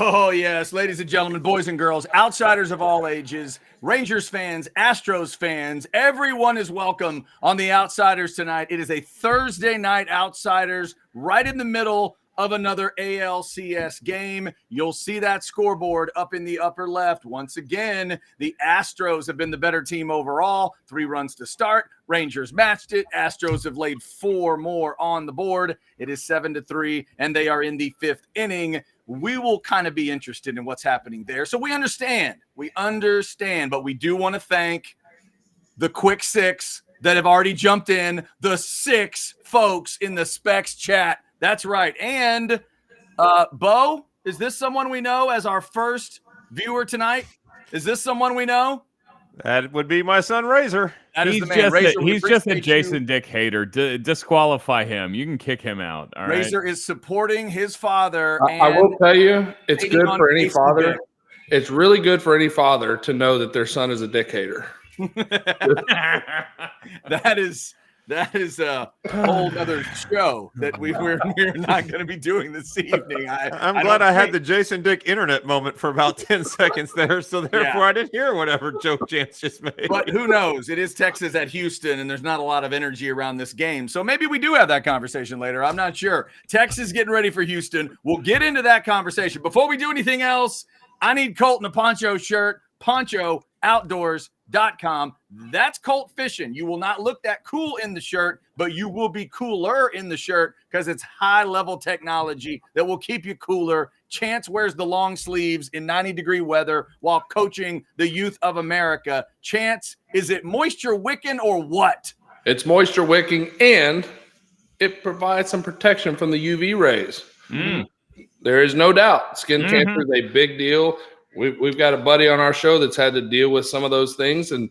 Oh, yes, ladies and gentlemen, boys and girls, outsiders of all ages, Rangers fans, Astros fans, everyone is welcome on the Outsiders tonight. It is a Thursday night Outsiders right in the middle of another ALCS game. You'll see that scoreboard up in the upper left. Once again, the Astros have been the better team overall. 3 runs to start. Rangers matched it. Astros have laid 4 more on the board. It is 7-3, and they are in the 5th inning. We will kind of be interested in what's happening there. So we understand, but we do want to thank the quick 6 that have already jumped in, the 6 folks in the Specs chat. That's right. And Bo, is this someone we know as our first viewer tonight? Is this someone we know? That would be my son, Razor. That is the man. Razor, he's just a Jason Dick hater. Disqualify him. You can kick him out. All right. Razor is supporting his father. I will tell you, it's good for any father. It's really good for any father to know that their son is a dick hater. That is a whole other show that we're not going to be doing this evening. I'm glad I had the Jason Dick internet moment for about 10 seconds there, so therefore I didn't hear whatever joke Chance just made. But who knows? It is Texas at Houston, and there's not a lot of energy around this game. So maybe we do have that conversation later. I'm not sure. Texas getting ready for Houston. We'll get into that conversation. Before we do anything else, I need Colton a poncho shirt. PonchoOutdoors.com. That's Colt Fishing. You will not look that cool in the shirt, but you will be cooler in the shirt because it's high-level technology that will keep you cooler. Chance wears the long sleeves in 90-degree weather while coaching the youth of America. Chance, is it moisture wicking or what? It's moisture wicking, and it provides some protection from the UV rays. There is no doubt skin cancer is a big deal. We've got a buddy on our show that's had to deal with some of those things, and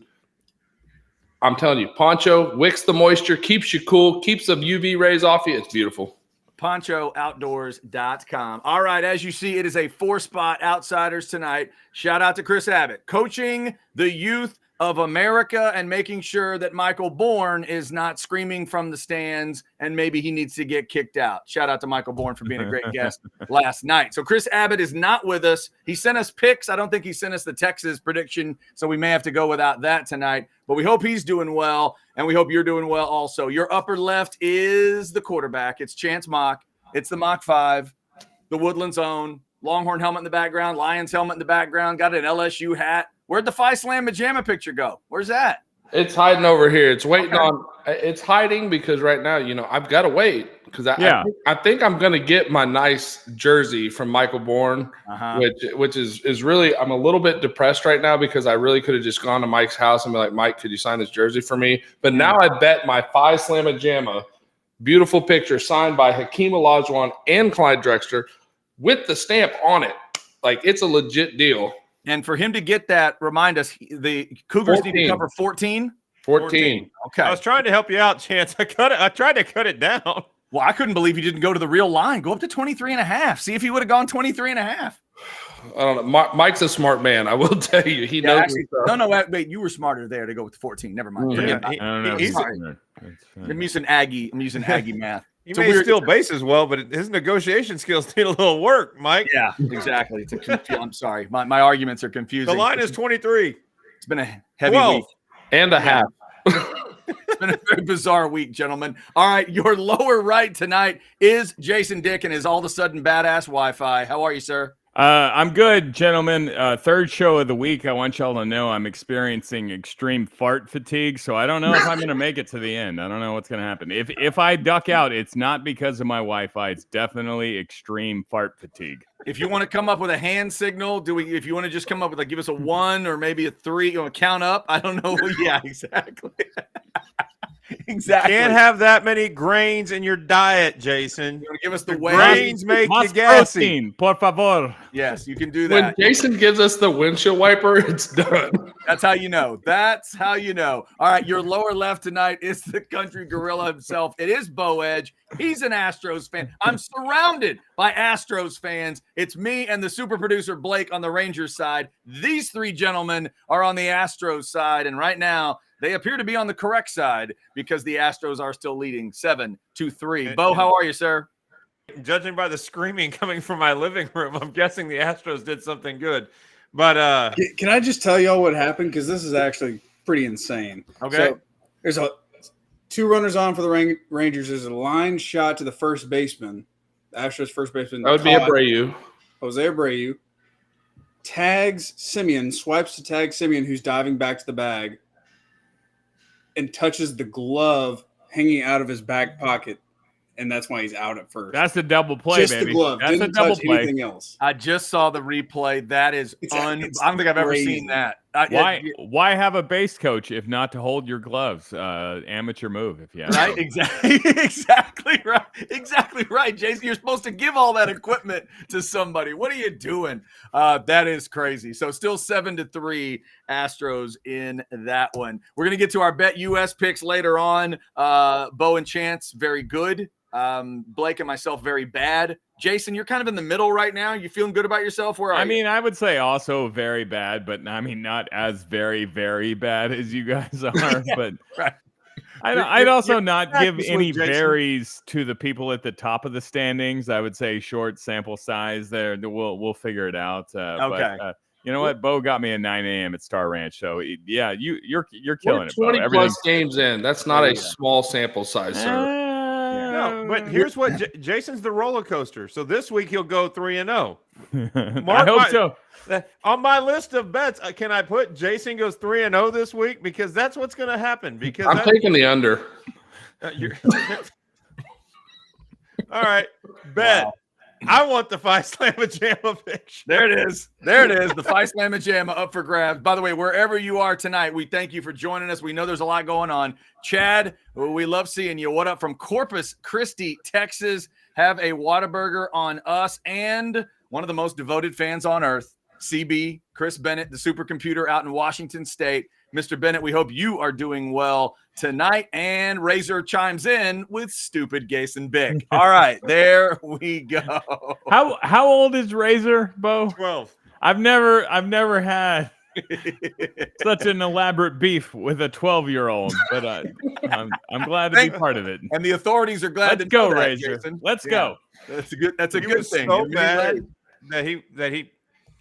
I'm telling you, Poncho wicks the moisture, keeps you cool, keeps the UV rays off you. It's beautiful. PonchoOutdoors.com. All right, as you see, it is a 4-spot Outsiders tonight. Shout out to Chris Abbott, coaching the youth of America and making sure that Michael Bourne is not screaming from the stands and maybe he needs to get kicked out. Shout out to Michael Bourne for being a great guest last night. So Chris Abbott is not with us. He sent us picks. I don't think he sent us the Texas prediction, so we may have to go without that tonight. But we hope he's doing well, and we hope you're doing well also. Your upper left is the quarterback. It's Chance Mock. It's the Mock 5, the Woodlands own, Longhorn helmet in the background, Lions helmet in the background, got an LSU hat. Where'd the Phi Slam pajama picture go? Where's that? It's hiding over here. It's waiting on. It's hiding because right now, I've got to wait because I think I'm going to get my nice jersey from Michael Bourne, which is really, I'm a little bit depressed right now because I really could have just gone to Mike's house and be like, Mike, could you sign this jersey for me? But now I bet my Phi Slam pajama, beautiful picture signed by Hakeem Olajuwon and Clyde Drexler with the stamp on it. Like, it's a legit deal. And for him to get that, remind us, the Cougars 14. Need to cover 14? 14. Okay. I was trying to help you out, Chance. I tried to cut it down. Well, I couldn't believe you didn't go to the real line. Go up to 23.5. See if he would have gone 23.5. I don't know. Mike's a smart man. I will tell you. He knows. Actually, no, wait. You were smarter there to go with the 14. Never mind. I'm using Aggie math. He may steal bases well, but his negotiation skills need a little work, Mike. Yeah, exactly. I'm sorry. My arguments are confusing. The line is 23. It's been a heavy week. And a half. It's been a very bizarre week, gentlemen. All right, your lower right tonight is Jason Dick and his all of a sudden badass Wi-Fi. How are you, sir? I'm good, gentlemen. Third show of the week. I want y'all to know I'm experiencing extreme fart fatigue, so I don't know if I'm going to make it to the end. I don't know what's going to happen. If I duck out, it's not because of my Wi-Fi. It's definitely extreme fart fatigue. If you want to come up with a hand signal, if you want to just come up with give us a 1 or maybe a 3, count up. I don't know. Yeah, exactly. Exactly. You can't have that many grains in your diet, Jason. You want to give us the grains make you gassy. Por favor. Yes, you can do that. When Jason gives us the windshield wiper, it's done. That's how you know. That's how you know. All right, your lower left tonight is the country gorilla himself. It is Bo Edge. He's an Astros fan. I'm surrounded by Astros fans. It's me and the super producer Blake on the Rangers side. These 3 gentlemen are on the Astros side, and right now they appear to be on the correct side because the Astros are still leading 7-3. Bo, how are you, sir? Judging by the screaming coming from my living room, I'm guessing the Astros did something good. But can I just tell y'all what happened? Because this is actually pretty insane. Okay. So there's two runners on for the Rangers. There's a line shot to the first baseman, the Astros first baseman. That would be Abreu. Jose Abreu tags Simeon, swipes to tag Simeon, who's diving back to the bag, and touches the glove hanging out of his back pocket. And that's why he's out at first. That's a double play, just baby. The glove. That's Didn't a double touch play. anything else. I just saw the replay. That is I don't think I've ever seen that. Why have a base coach if not to hold your gloves? Amateur move, if you have right? Exactly right. Exactly right, Jason. You're supposed to give all that equipment to somebody. What are you doing? That is crazy. So still 7-3 Astros in that one. We're gonna get to our Bet US picks later on. Bo and Chance, very good. Blake and myself, very bad. Jason, you're kind of in the middle right now. You feeling good about yourself? Where are you? I mean, I would say also very bad, but I mean, not as very, very bad as you guys are. Yeah, but right. I'd also not give any Jason. berries to the people at the top of the standings. I would say short sample size there. We'll figure it out. Okay. But, you know what? Bo got me at 9 a.m. at Star Ranch. So, yeah, you're killing it, Bo. 20-plus games in. That's not a small sample size, sir. no, but here's what Jason's the roller coaster. So this week he'll go 3-0. I hope so. On my list of bets, can I put Jason goes 3-0 this week? Because that's what's going to happen. Because I'm taking the under. All right, bet. Wow. I want the Phi Slamma Jamma picture. There it is. There it is. The Phi Slamma Jamma up for grabs. By the way, wherever you are tonight, we thank you for joining us. We know there's a lot going on. Chad, we love seeing you. What up from Corpus Christi, Texas? Have a Whataburger on us and one of the most devoted fans on earth, CB, Chris Bennett, the supercomputer out in Washington State. Mr. Bennett, we hope you are doing well tonight. And Razor chimes in with stupid Gason Bick. All right, there we go. How old is Razor, Bo? 12. I've never had such an elaborate beef with a 12-year-old, but I'm glad to be part of it. And the authorities are glad to go, know that, Razor. Jason. Let's go. That's a good thing. So bad that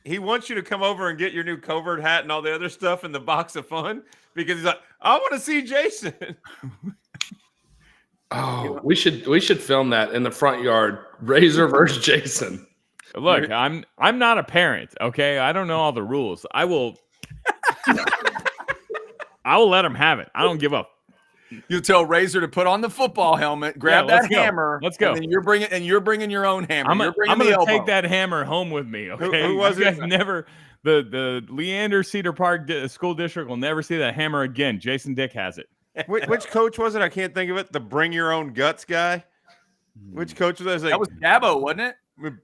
he wants you to come over and get your new covert hat and all the other stuff in the box of fun because he's like, I want to see Jason. Oh, we should film that in the front yard. Razor versus Jason. Look, I'm not a parent, okay? I don't know all the rules. I will let him have it. I don't give up. You tell Razor to put on the football helmet, grab that hammer. Let's go. And then you're bringing your own hammer. I'm going to take that hammer home with me. Okay. Who was it? Never. The Leander Cedar Park School District will never see that hammer again. Jason Dick has it. Which coach was it? I can't think of it. The Bring Your Own Guts guy. Which coach was that? That was Dabo, wasn't it?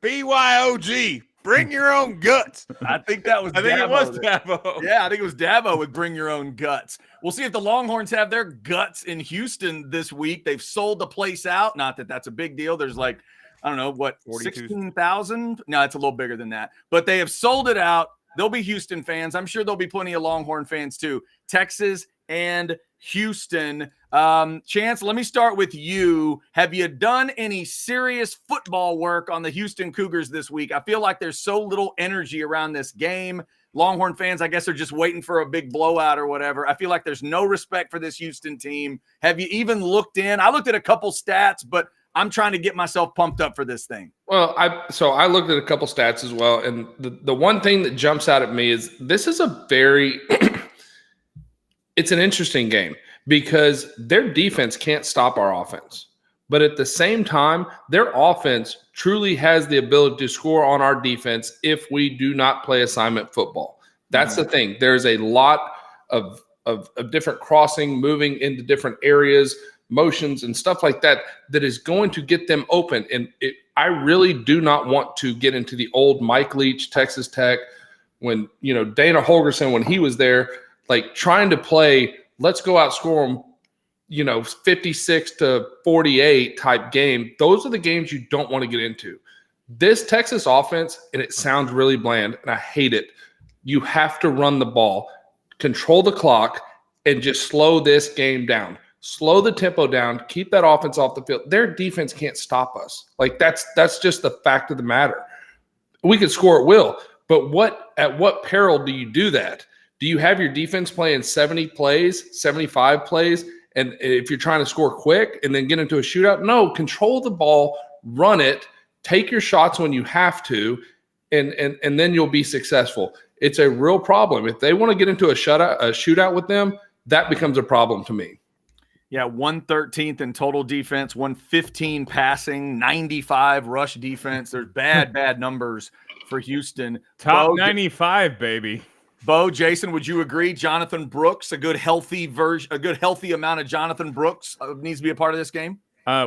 BYOG. Bring your own guts. I think that was. I think Dabo. it was Dabo. Yeah, I think it was Dabo with Bring Your Own Guts. We'll see if the Longhorns have their guts in Houston this week. They've sold the place out. Not that that's a big deal. There's like, I don't know, what, 16,000? No, it's a little bigger than that. But they have sold it out. There'll be Houston fans. I'm sure there'll be plenty of Longhorn fans too. Texas and Houston. Chance, let me start with you. Have you done any serious football work on the Houston Cougars this week? I feel like there's so little energy around this game. Longhorn fans, I guess, are just waiting for a big blowout or whatever. I feel like there's no respect for this Houston team. Have you even looked in? I looked at a couple stats, but I'm trying to get myself pumped up for this thing. Well, I looked at a couple stats as well, and the one thing that jumps out at me is this is a very it's an interesting game because their defense can't stop our offense. But at the same time, their offense truly has the ability to score on our defense if we do not play assignment football. That's the thing. There's a lot of different crossing, moving into different areas, motions and stuff like that is going to get them open. And I really do not want to get into the old Mike Leach, Texas Tech, when, Dana Holgerson, when he was there, like trying to play, let's go outscore them, 56-48 type game. Those are the games you don't want to get into. This Texas offense, and it sounds really bland, and I hate it. You have to run the ball, control the clock, and just slow this game down. slow the tempo down, keep that offense off the field. Their defense can't stop us. Like that's just the fact of the matter. We could score at will, but at what peril do you do that? Do you have your defense playing 70 plays, 75 plays, and if you're trying to score quick and then get into a shootout? No, control the ball, run it, take your shots when you have to, and then you'll be successful. It's a real problem. If they want to get into a shootout with them, that becomes a problem to me. Yeah, 113th in total defense, 115 passing, 95 rush defense. There's bad numbers for Houston. Top 95, baby. Bo, Jason, would you agree? Jonathan Brooks, a good healthy amount of Jonathan Brooks needs to be a part of this game?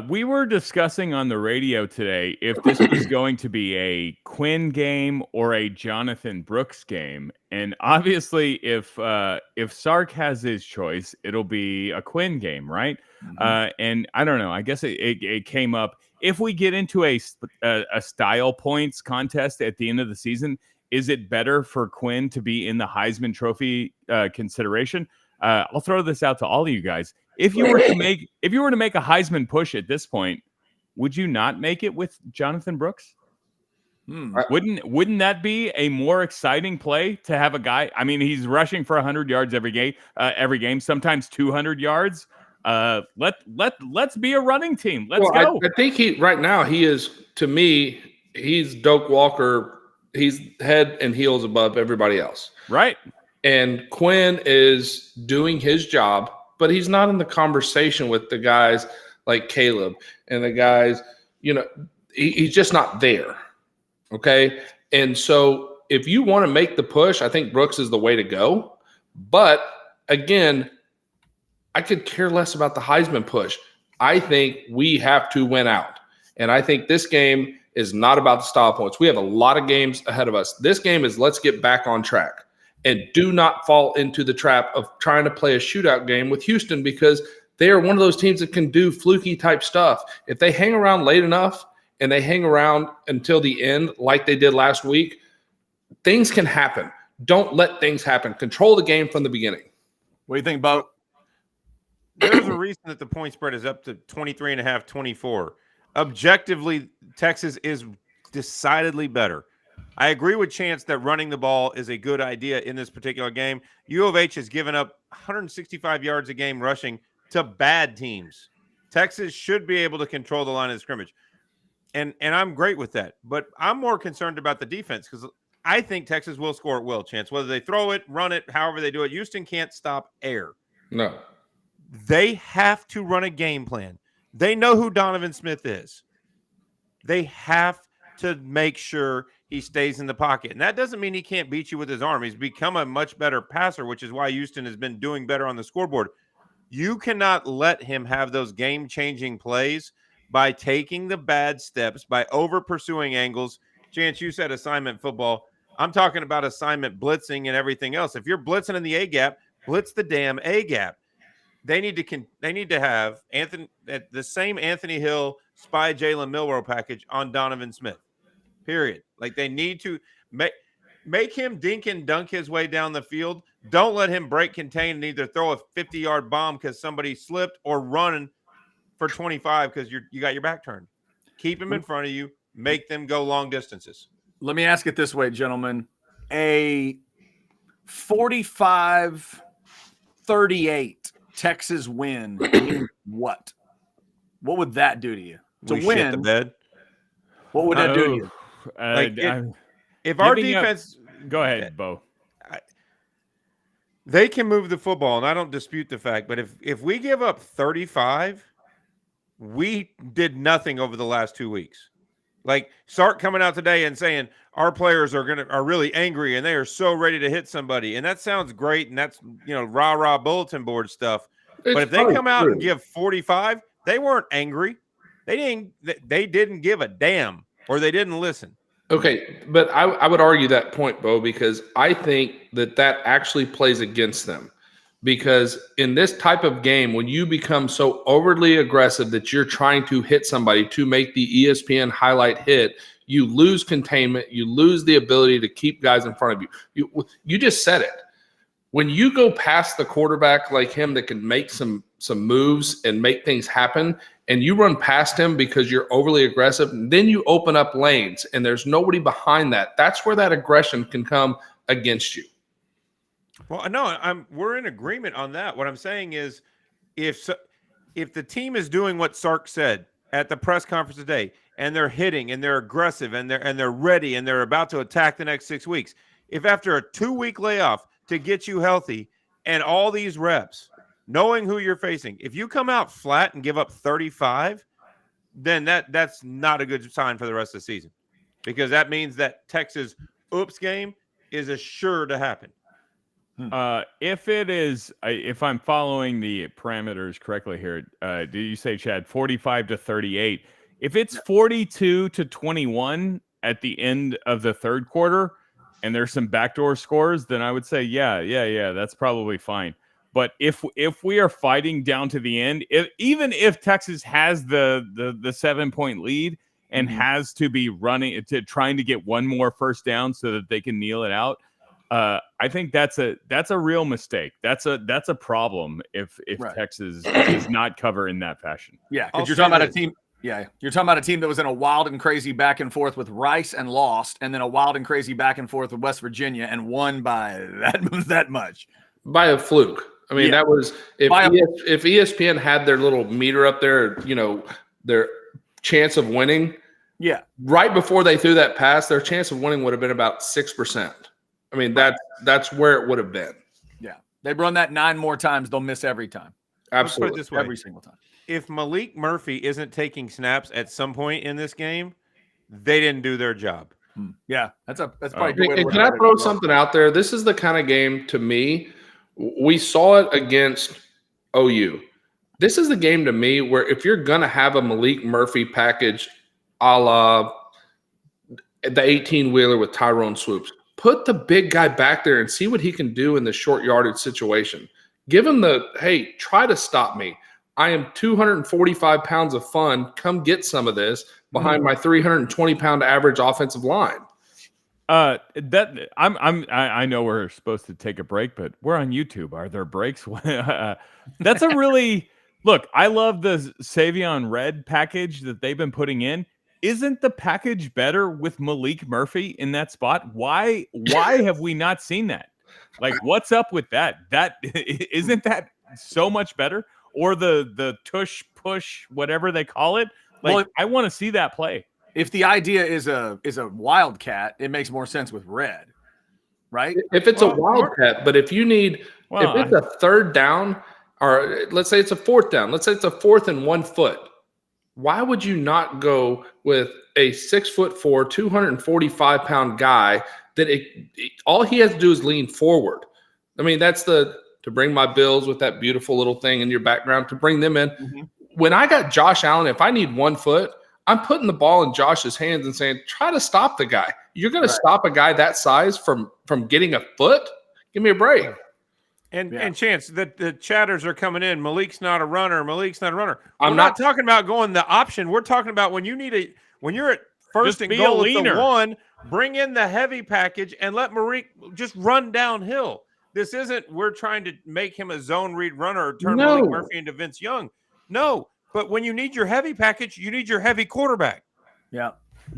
We were discussing on the radio today if this was going to be a Quinn game or a Jonathan Brooks game, and obviously, if Sark has his choice, it'll be a Quinn game, right? Mm-hmm. And I don't know. I guess it came up. If we get into a style points contest at the end of the season, is it better for Quinn to be in the Heisman Trophy consideration? I'll throw this out to all of you guys. If you were to make a Heisman push at this point, would you not make it with Jonathan Brooks? Wouldn't that be a more exciting play to have a guy? I mean, he's rushing for 100 yards every game, sometimes 200 yards. Let's be a running team. Let's go. I think right now he is, to me, he's Doak Walker. He's head and heels above everybody else. Right. And Quinn is doing his job, but he's not in the conversation with the guys like Caleb and the guys, he's just not there. Okay. And so if you want to make the push, I think Brooks is the way to go. But again, I could care less about the Heisman push. I think we have to win out. And I think this game is not about the style points. We have a lot of games ahead of us. This game is let's get back on track. And do not fall into the trap of trying to play a shootout game with Houston, because they are one of those teams that can do fluky type stuff. If they hang around late enough and they hang around until the end like they did last week, things can happen. Don't let things happen. Control the game from the beginning. What do you think, Bo? There's a reason that the point spread is up to 23.5, 24. Objectively, Texas is decidedly better. I agree with Chance that running the ball is a good idea in this particular game. U of H has given up 165 yards a game rushing to bad teams. Texas should be able to control the line of scrimmage. And I'm great with that. But I'm more concerned about the defense, because I think Texas will score at will, Chance. Whether they throw it, run it, however they do it, Houston can't stop air. No. They have to run a game plan. They know who Donovan Smith is. They have to make sure he stays in the pocket. And that doesn't mean he can't beat you with his arm. He's become a much better passer, which is why Houston has been doing better on the scoreboard. You cannot let him have those game-changing plays by taking the bad steps, by over-pursuing angles. Chance, you said assignment football. I'm talking about assignment blitzing and everything else. If you're blitzing in the A-gap, blitz the damn A-gap. They need to have the same Anthony Hill spy Jalen Milroe package on Donovan Smith. Period. Like, they need to make him dink and dunk his way down the field. Don't let him break contain and either throw a 50-yard bomb because somebody slipped or run for 25 because you got your back turned. Keep him in front of you. Make them go long distances. Let me ask it this way, gentlemen. A 45-38 Texas win means what? What would that do to you? To win, shit the bed. What would that do to you? If our defense go ahead, Bo. They can move the football, and I don't dispute the fact, but if we give up 35, we did nothing over the last 2 weeks. Like Sark coming out today and saying our players are really angry and they are so ready to hit somebody, and that sounds great, and that's rah bulletin board stuff. But if they come out and give 45, they weren't angry. They didn't give a damn, or they didn't listen. Okay, but I would argue that point, Bo, because I think that actually plays against them. Because in this type of game, when you become so overly aggressive that you're trying to hit somebody to make the ESPN highlight hit, you lose containment. You lose the ability to keep guys in front of you. You just said it. when you go past the quarterback like him that can make some moves and make things happen, and you run past him because you're overly aggressive, then you open up lanes and there's nobody behind that. That's where that aggression can come against you. Well, no, we're in agreement on that. What I'm saying is if the team is doing what Sark said at the press conference today, and they're hitting and they're aggressive and they're ready and they're about to attack the next 6 weeks, if after a 2-week layoff to get you healthy and all these reps, knowing who you're facing, if you come out flat and give up 35, then that's not a good sign for the rest of the season, because that means that Texas oops game is assured to happen. If I'm following the parameters correctly here, did you say, Chad, 45-38? If it's 42-21 at the end of the third quarter and there's some backdoor scores, then I would say, yeah, that's probably fine. But if we are fighting down to the end, even if Texas has the 7-point lead and has to be trying to get one more first down so that they can kneel it out, I think that's a real mistake. That's a problem if Texas does not cover in that fashion. Yeah, because you're talking about a team. Yeah, you're talking about a team that was in a wild and crazy back and forth with Rice and lost, and then a wild and crazy back and forth with West Virginia and won by that much. By a fluke. I mean, that was if ESPN had their little meter up there, their chance of winning. Yeah, right before they threw that pass, their chance of winning would have been about 6%. I mean, that's where it would have been. Yeah, they run that 9 more times, they'll miss every time. Absolutely, Let's put it this way. Every single time. If Malik Murphy isn't taking snaps at some point in this game, they didn't do their job. Yeah, that's probably a good way to can I throw something out there? This is the kind of game, to me, we saw it against OU. This is the game to me where if you're going to have a Malik Murphy package a la the 18-wheeler with Tyrone Swoops, put the big guy back there and see what he can do in the short yardage situation. Give him hey, try to stop me. I am 245 pounds of fun. Come get some of this behind my 320-pound average offensive line. I know we're supposed to take a break, but we're on YouTube. Are there breaks? That's a really look. I love the Savion Red package that they've been putting in. Isn't the package better with Malik Murphy in that spot? Why have we not seen that? Like, what's up with that? That isn't that so much better? Or the tush push, whatever they call it. Like, well, I want to see that play. If the idea is a wildcat, it makes more sense with red, right? If it's a wildcat, but if you need, if it's a third down, or let's say it's a fourth down, let's say it's a 4th and 1 foot, why would you not go with a 6'4", 245-pound guy that all he has to do is lean forward? I mean, that's to bring my Bills with that beautiful little thing in your background, to bring them in. Mm-hmm. When I got Josh Allen, if I need 1 foot, I'm putting the ball in Josh's hands and saying, try to stop the guy. You're going to stop a guy that size from getting a foot? Give me a break. And Chance, the chatters are coming in. Malik's not a runner. We're not talking about going the option. We're talking about when you're at first and goal at the 1, bring in the heavy package and let Malik just run downhill. This isn't we're trying to make him a zone read runner or turn Malik Murphy into Vince Young. No, but when you need your heavy package, you need your heavy quarterback. Yeah,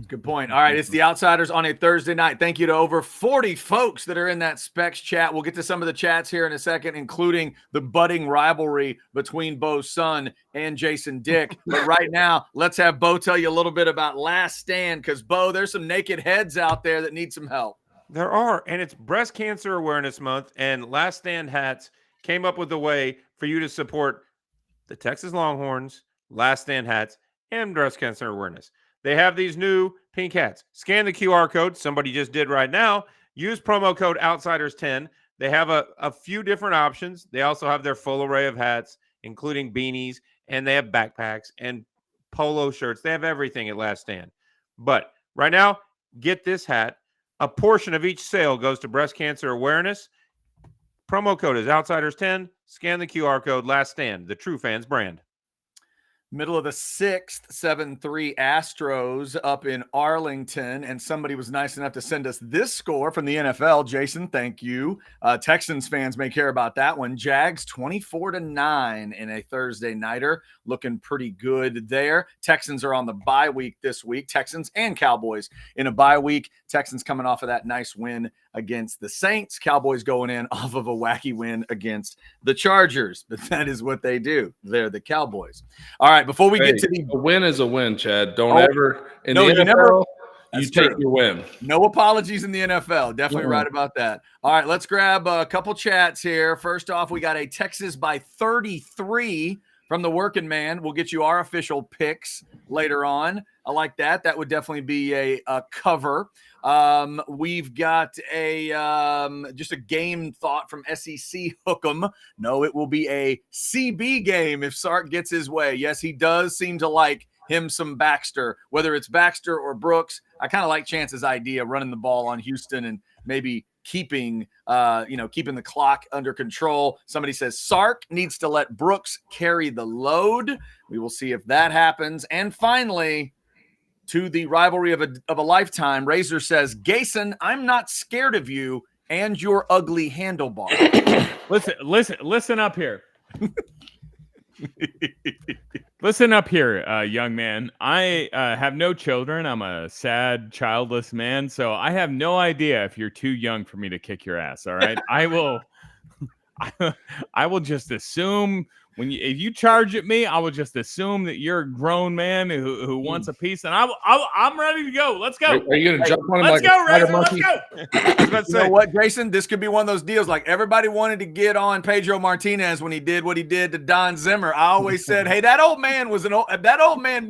good point. All right, it's the Outsiders on a Thursday night. Thank you to over 40 folks that are in that Specs chat. We'll get to some of the chats here in a second, including the budding rivalry between Bo's son and Jason Dick. But right now, let's have Bo tell you a little bit about Last Stand, because, Bo, there's some naked heads out there that need some help. There are, and it's Breast Cancer Awareness Month, and Last Stand hats came up with a way for you to support the Texas Longhorns, Last Stand hats, and breast cancer awareness. They have these new pink hats. Scan the QR code. Somebody just did right now. Use promo code Outsiders10. They have a few different options. They also have their full array of hats, including beanies, and they have backpacks and polo shirts. They have everything at Last Stand. But right now, get this hat. A portion of each sale goes to breast cancer awareness. Promo code is Outsiders10. Scan the QR code. Last Stand, the True Fans brand. Middle of the 6th, 7-3 Astros up in Arlington. And somebody was nice enough to send us this score from the NFL. Jason, thank you. Texans fans may care about that one. Jags 24-9 in a Thursday nighter. Looking pretty good there. Texans are on the bye week this week. Texans and Cowboys in a bye week. Texans coming off of that nice win against the Saints. Cowboys going in off of a wacky win against the Chargers. But that is what they do. They're the Cowboys. All right, before we get to the a win is a win, Chad. Don't ever in the NFL, you take true. your win. No apologies in the NFL. Definitely right about that. All right, let's grab a couple chats here. First off, we got a Texas by 33 from the Working Man. We'll get you our official picks later on. I like that. That would definitely be a cover. We've got a just a game thought from SEC Hook'em. No, it will be a CB game if Sark gets his way. Yes, he does seem to like him some Baxter, whether it's Baxter or Brooks. I kind of like Chance's idea of running the ball on Houston and maybe keeping the clock under control. Somebody says Sark needs to let Brooks carry the load. We will see if that happens. And finally, to the rivalry of a lifetime, Razor says, Gason, I'm not scared of you and your ugly handlebar. Listen up here. Listen up here, young man. I have no children. I'm a sad, childless man, so I have no idea if you're too young for me to kick your ass. All right, I will just assume if you charge at me, I will just assume that you're a grown man who wants a piece, and I'm ready to go. Let's go. Are you gonna jump on him? Let's like go, Razor. monkey? Let's go. You know what, Jason? This could be one of those deals like everybody wanted to get on Pedro Martinez when he did what he did to Don Zimmer. I always said, hey, that old man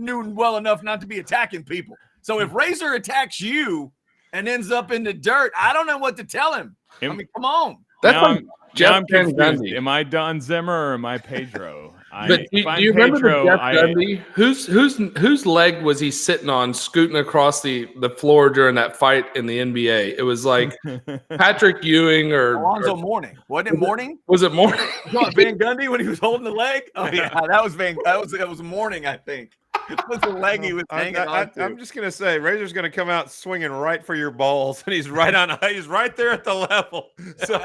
knew well enough not to be attacking people. So if Razor attacks you and ends up in the dirt, I don't know what to tell him. I mean, come on. That's like Jeff Van Gundy. Am I Don Zimmer or am I Pedro? But do you remember the Jeff Gundy? Whose leg was he sitting on, scooting across the floor during that fight in the NBA? It was like Patrick Ewing or Alonzo Mourning. Wasn't it Mourning? Was it Mourning? Van Gundy when he was holding the leg? Oh yeah, that was Mourning, I think. It was the leg he was hanging on to. I'm just gonna say, Razor's gonna come out swinging right for your balls, and he's right there at the level. So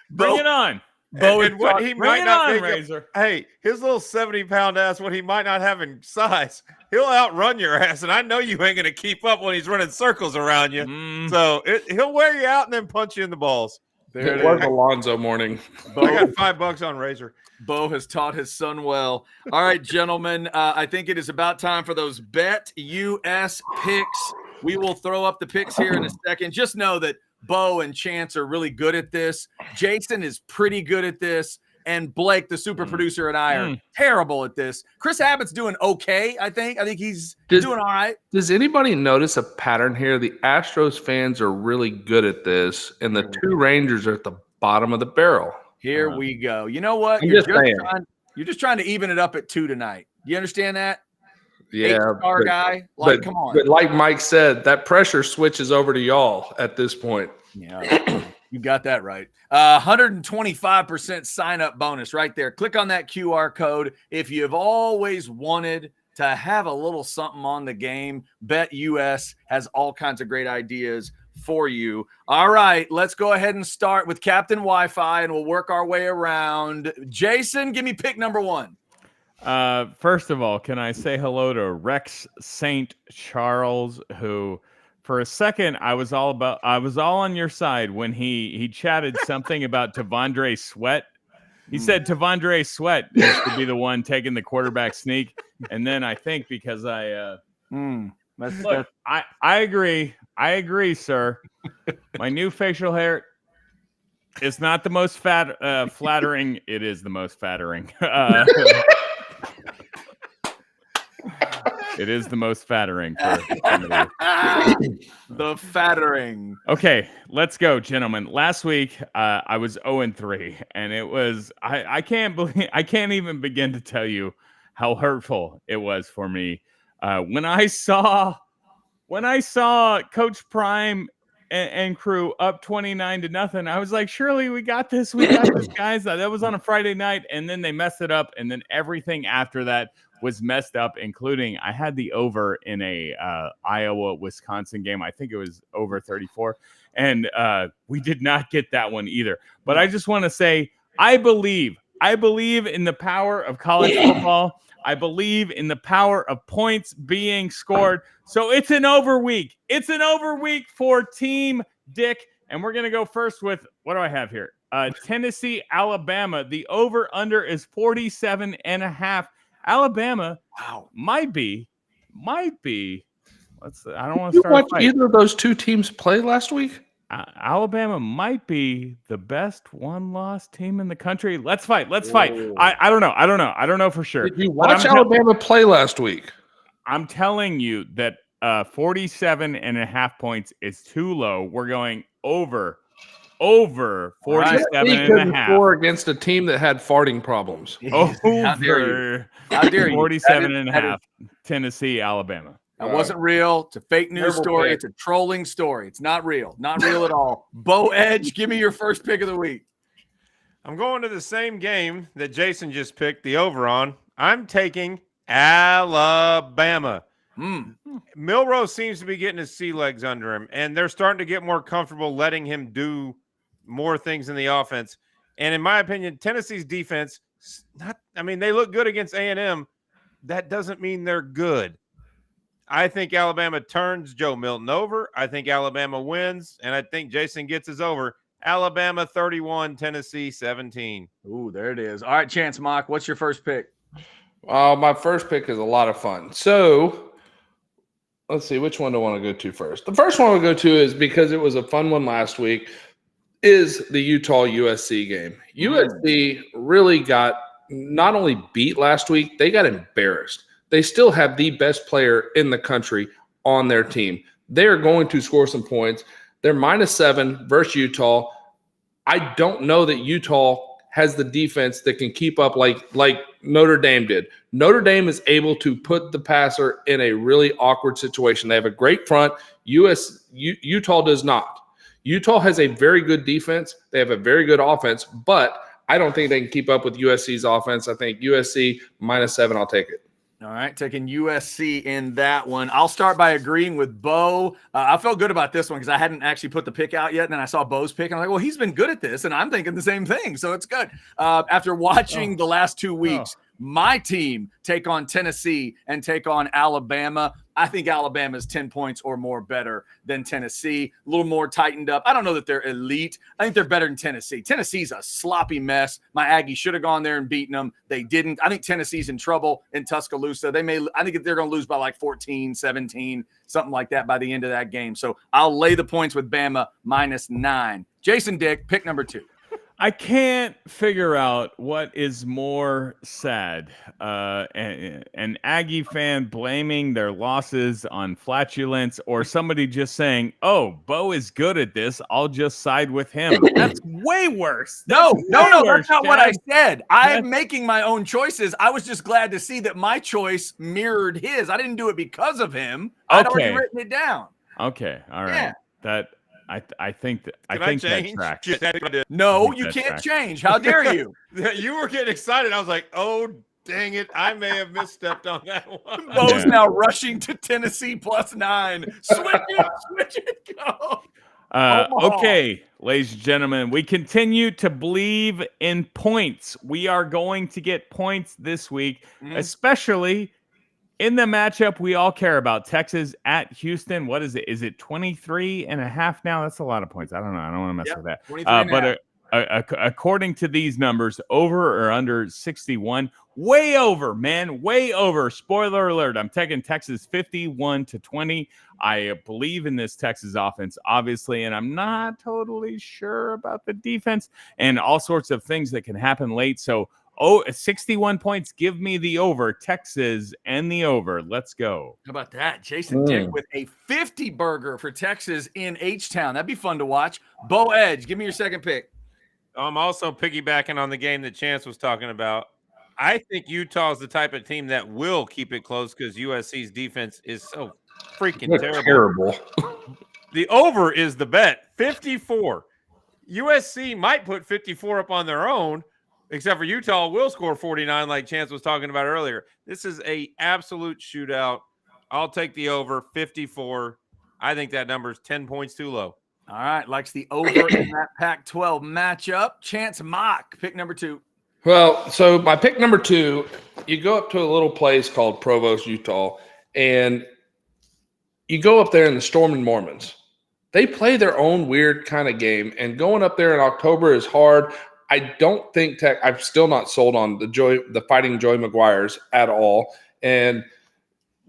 bring it on. And what he might not make Razor. Hey, his little 70-pound ass, what he might not have in size, he'll outrun your ass, and I know you ain't gonna keep up when he's running circles around you. So he'll wear you out and then punch you in the balls. There it was Alonzo Mourning. I got $5 on Razor. Bo has taught his son well. All right, gentlemen, I think it is about time for those Bet US picks. We will throw up the picks here in a second. Just know that Bo and Chance are really good at this. Jason is pretty good at this. And Blake, the super producer, and I are terrible at this. Chris Abbott's doing okay, I think. I think he's doing all right. Does anybody notice a pattern here? The Astros fans are really good at this, and the two Rangers are at the bottom of the barrel. Here we go. You know what? You're just trying to even it up at 2 tonight. You understand that? Yeah, star guy. Come on. But like Mike said, that pressure switches over to y'all at this point. Yeah, you got that right. 125% sign-up bonus right there. Click on that QR code. If you've always wanted to have a little something on the game, Bet US has all kinds of great ideas for you. All right, let's go ahead and start with Captain Wi-Fi, and we'll work our way around. Jason, give me pick number 1. First of all, can I say hello to Rex St. Charles, who for a second I was all on your side when he chatted something about Tavondre Sweat. He said Tavondre Sweat should be the one taking the quarterback sneak. And then I think because I agree. I agree, sir. My new facial hair is not the most flattering. It is the most flattering. It is the most flattering for somebody. The fattering. Okay, let's go, gentlemen. Last week, I was 0-3, and it was I can't even begin to tell you how hurtful it was for me when I saw Coach Prime and crew up 29-0. I was like, surely we got this. We got this, guys. That was on a Friday night, and then they messed it up, and then everything after that was messed up, including I had the over in a Iowa-Wisconsin game. I think it was over 34. And we did not get that one either. But I just want to say, I believe in the power of college football. I believe in the power of points being scored. So it's an over week. It's an over week for Team Dick. And we're going to go first with, what do I have here? Tennessee, Alabama. The over-under is 47.5. Alabama might be. I don't want to start. You watched either of those two teams play last week? Alabama might be the best one-loss team in the country. Let's fight. I don't know. I don't know for sure. Did you watch Alabama play last week? I'm telling you that 47.5 points is too low. We're going over 47.5. Score against a team that had farting problems. How dare you? 47.5. Tennessee, Alabama. That wasn't real. It's a fake news story. It's a trolling story. It's not real. Not real at all. Bo Edge, give me your first pick of the week. I'm going to the same game that Jason just picked the over on. I'm taking Alabama. Milroe seems to be getting his sea legs under him, and they're starting to get more comfortable letting him do more things in the offense. And in my opinion, Tennessee's defense, they look good against A&M. That doesn't mean they're good. I think Alabama turns Joe Milton over. I think Alabama wins, and I think Jason gets his over. Alabama 31, Tennessee 17. Ooh, there it is. All right, Chance Mock, what's your first pick? My first pick is a lot of fun. So let's see, which one do I want to go to first? The first one I'll go to is, because it was a fun one last week, is the Utah-USC game. USC really got not only beat last week, they got embarrassed. They still have the best player in the country on their team. They are going to score some points. They're -7 versus Utah. I don't know that Utah has the defense that can keep up like Notre Dame did. Notre Dame is able to put the passer in a really awkward situation. They have a great front. Utah does not. Utah has a very good defense. They have a very good offense, but I don't think they can keep up with USC's offense. I think USC -7, I'll take it. All right, taking USC in that one. I'll start by agreeing with Bo. I felt good about this one because I hadn't actually put the pick out yet, and then I saw Bo's pick, and I'm like, well, he's been good at this, and I'm thinking the same thing, so it's good. After watching the last 2 weeks, my team take on Tennessee and take on Alabama. I think Alabama's 10 points or more better than Tennessee. A little more tightened up. I don't know that they're elite. I think they're better than Tennessee. Tennessee's a sloppy mess. My Aggies should have gone there and beaten them. They didn't. I think Tennessee's in trouble in Tuscaloosa. I think they're going to lose by like 14, 17, something like that by the end of that game. So I'll lay the points with Bama -9. Jason Dick, pick number 2. I can't figure out what is more sad. An Aggie fan blaming their losses on flatulence, or somebody just saying, oh, Bo is good at this, I'll just side with him. That's way worse. No, that's not what I said. I'm making my own choices. I was just glad to see that my choice mirrored his. I didn't do it because of him. I'd already written it down. Okay, all right. Yeah. I think that tracks. No, you can't change. How dare you? You were getting excited. I was like, oh, dang it. I may have misstepped on that one. Bo's now rushing to Tennessee +9. Switch it, go. Okay, ladies and gentlemen, we continue to believe in points. We are going to get points this week, especially in the matchup we all care about, Texas at Houston. What is it? Is it 23.5 now? That's a lot of points. I don't know. I don't want to mess with that. But according to these numbers, over or under 61, way over, man, way over. Spoiler alert. I'm taking Texas 51-20. I believe in this Texas offense, obviously, and I'm not totally sure about the defense and all sorts of things that can happen late. So 61 points. Give me the over. Texas and the over. Let's go. How about that? Jason Dick with a 50 burger for Texas in H-Town. That'd be fun to watch. Bo Edge, give me your second pick. I'm also piggybacking on the game that Chance was talking about. I think Utah is the type of team that will keep it close because USC's defense is so freaking terrible. The over is the bet. 54. USC might put 54 up on their own, Except for Utah will score 49 like Chance was talking about earlier. This is a absolute shootout. I'll take the over 54. I think that number is 10 points too low. All right, likes the over in that Pac-12 matchup. Chance Mock, pick number 2. Well, so my pick number 2, you go up to a little place called Provo, Utah, and you go up there in the Stormin' Mormons. They play their own weird kind of game, and going up there in October is hard. I don't think I'm still not sold on the Fighting Joey Maguires at all. And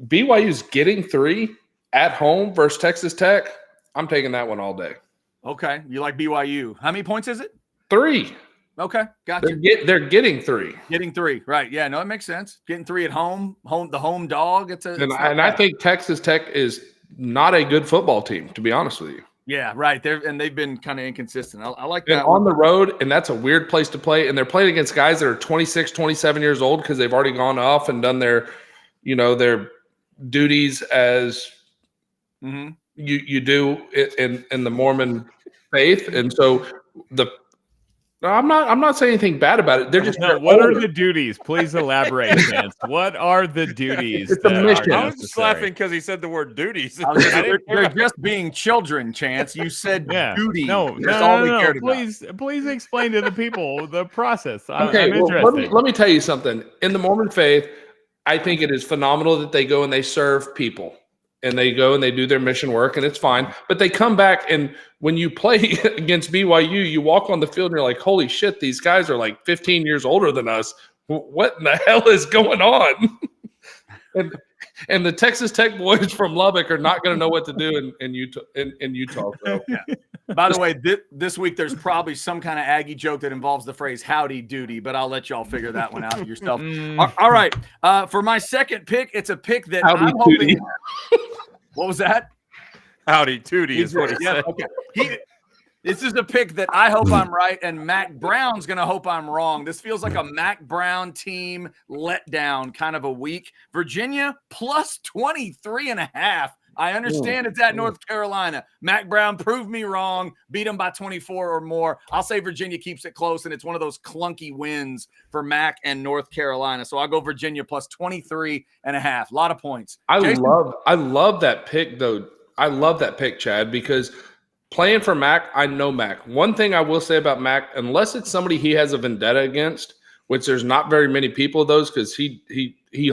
BYU's getting 3 at home versus Texas Tech. I'm taking that one all day. Okay, you like BYU. How many points is it? 3. Okay, gotcha. They're getting 3. Getting 3, right? Yeah, no, it makes sense. Getting 3 at home, the home dog. I think Texas Tech is not a good football team, to be honest with you. Yeah, right. They've been kind of inconsistent. I like and that. On the road, and that's a weird place to play. And they're playing against guys that are 26, 27 years old because they've already gone off and done their duties as you do in the Mormon faith. And so I'm not saying anything bad about it. They're just what are the duties? Please elaborate, Chance. What are the duties? It's a mission. I was just laughing because he said the word duties. They're just being children, Chance. You said duty. No. Please explain to the people the process. Okay, I'm interested. Let me tell you something. In the Mormon faith, I think it is phenomenal that they go and they serve people. And they go and they do their mission work, and it's fine. But they come back, and when you play against BYU, you walk on the field, and you're like, holy shit, these guys are like 15 years older than us. What in the hell is going on? and the Texas Tech boys from Lubbock are not going to know what to do in Utah. So. Yeah. By the way, this week there's probably some kind of Aggie joke that involves the phrase howdy doody, but I'll let y'all figure that one out yourself. All right. For my second pick, it's a pick that howdy I'm hoping – what was that? Howdy tootie is what he said. Okay. This is a pick that I hope I'm right, and Mac Brown's going to hope I'm wrong. This feels like a Mac Brown team letdown kind of a week. Virginia plus 23.5. I understand it's at North Carolina. Mac Brown proved me wrong, beat them by 24 or more. I'll say Virginia keeps it close, and it's one of those clunky wins for Mac and North Carolina. So I'll go Virginia plus 23.5. A lot of points. I love that pick, though. I love that pick, Chad, because playing for Mac, I know Mac. One thing I will say about Mac, unless it's somebody he has a vendetta against, which there's not very many people of those because he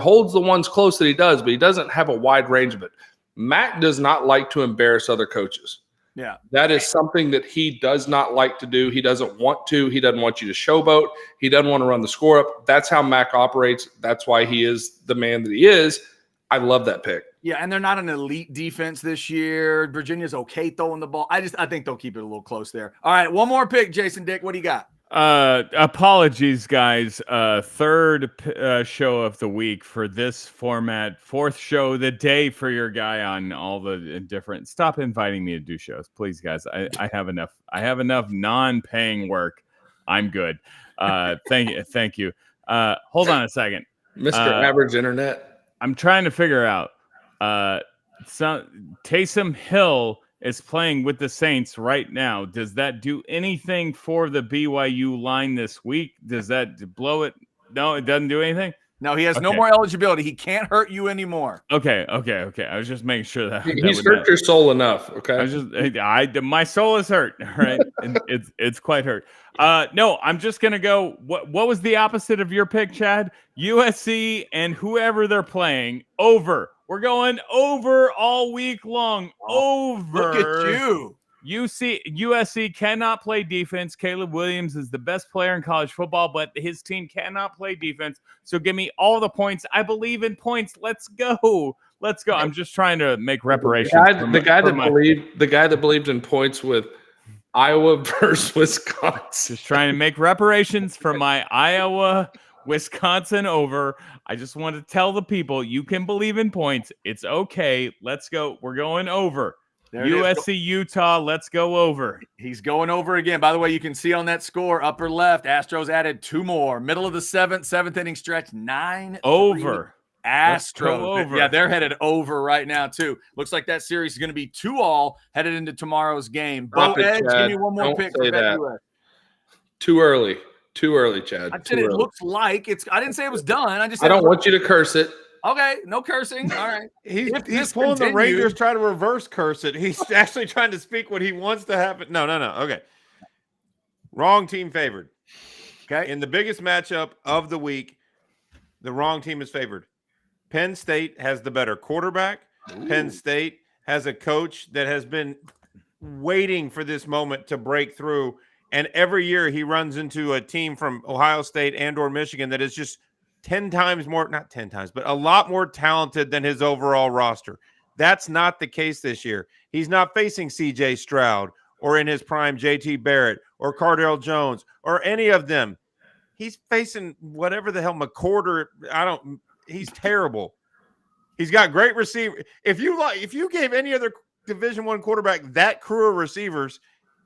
holds the ones close that he does, but he doesn't have a wide range of it. Mac does not like to embarrass other coaches. Yeah. That is something that he does not like to do. He doesn't want to. He doesn't want you to showboat. He doesn't want to run the score up. That's how Mac operates. That's why he is the man that he is. I love that pick. Yeah, and they're not an elite defense this year. Virginia's okay throwing the ball. I think they'll keep it a little close there. All right, one more pick, Jason Dick. What do you got? Apologies, guys. Third show of the week for this format. Fourth show of the day for your guy on all the different. Stop inviting me to do shows, please, guys. I have enough. I have enough non-paying work. I'm good. Thank you. Hold on a second, Mr. Average Internet. I'm trying to figure out. Taysom Hill is playing with the Saints right now. Does that do anything for the BYU line this week? Does that blow it? No, it doesn't do anything? No, he has no more eligibility. He can't hurt you anymore. Okay. I was just making sure that he's hurt your soul enough. Okay. My soul is hurt. Right. it's quite hurt. No, I'm just gonna go. What was the opposite of your pick, Chad? USC and whoever they're playing over. We're going over all week long. Over. Look at you. USC cannot play defense. Caleb Williams is the best player in college football, but his team cannot play defense. So give me all the points. I believe in points. Let's go. I'm just trying to make reparations. The guy that believed in points with Iowa versus Wisconsin. Just trying to make reparations for my Iowa Wisconsin over. I just want to tell the people you can believe in points. It's okay. Let's go. We're going over. USC Utah. Let's go over. He's going over again. By the way, you can see on that score, upper left, Astros added 2 more. Middle of the seventh inning stretch, 9 over. Astros. Over. Yeah, they're headed over right now too. Looks like that series is going to be 2-2 headed into tomorrow's game. Bo Edge, give me one more pick for that. Too early. Too early, Chad. I said it looks like it's. I didn't say it was done. I just said I don't want you to curse it. Okay, no cursing. All right. He's pulling the Rangers, try to reverse curse it. He's actually trying to speak what he wants to happen. No. Okay. Wrong team favored. Okay. In the biggest matchup of the week, the wrong team is favored. Penn State has the better quarterback. Ooh. Penn State has a coach that has been waiting for this moment to break through. And every year he runs into a team from Ohio State and or Michigan that is just 10 times more, not 10 times, but a lot more talented than his overall roster. That's not the case this year. He's not facing CJ Stroud or in his prime JT Barrett or Cardale Jones or any of them. He's facing whatever the hell McCorder. He's terrible. He's got great receiver. If you gave any other Division I quarterback that crew of receivers,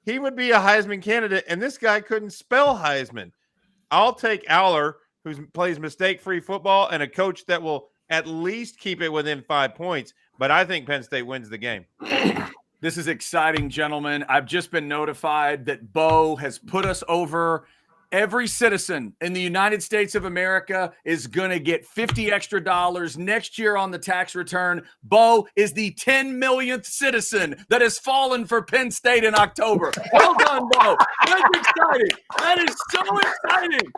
he would be a Heisman candidate, and this guy couldn't spell Heisman. I'll take Aller, who plays mistake-free football, and a coach that will at least keep it within 5 points. But I think Penn State wins the game. This is exciting, gentlemen. I've just been notified that Bo has put us over. Every citizen in the United States of America is going to get $50 extra next year on the tax return. Bo is the 10 millionth citizen that has fallen for Penn State in October. Well done, Bo. That's exciting. That is so exciting.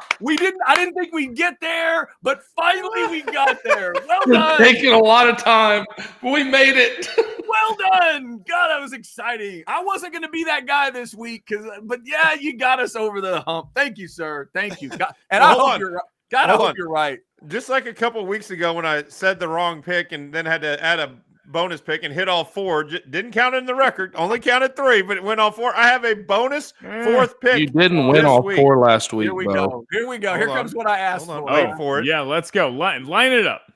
I didn't think we'd get there, but finally we got there. Well done. It's taking a lot of time, but we made it. Well done. God, that was exciting. I wasn't going to be that guy this week, but yeah, you got us over the hump. Thank you, sir. Thank you. God, and I hope you're right. God, I hope you're right. Just like a couple of weeks ago when I said the wrong pick and then had to add a bonus pick and hit all four. Didn't count it in the record. Only counted 3, but it went all 4. I have a bonus 4th pick. You didn't win all 4 last week. Here we go. Here comes what I asked for. Wait for it. Yeah, let's go. Line it up.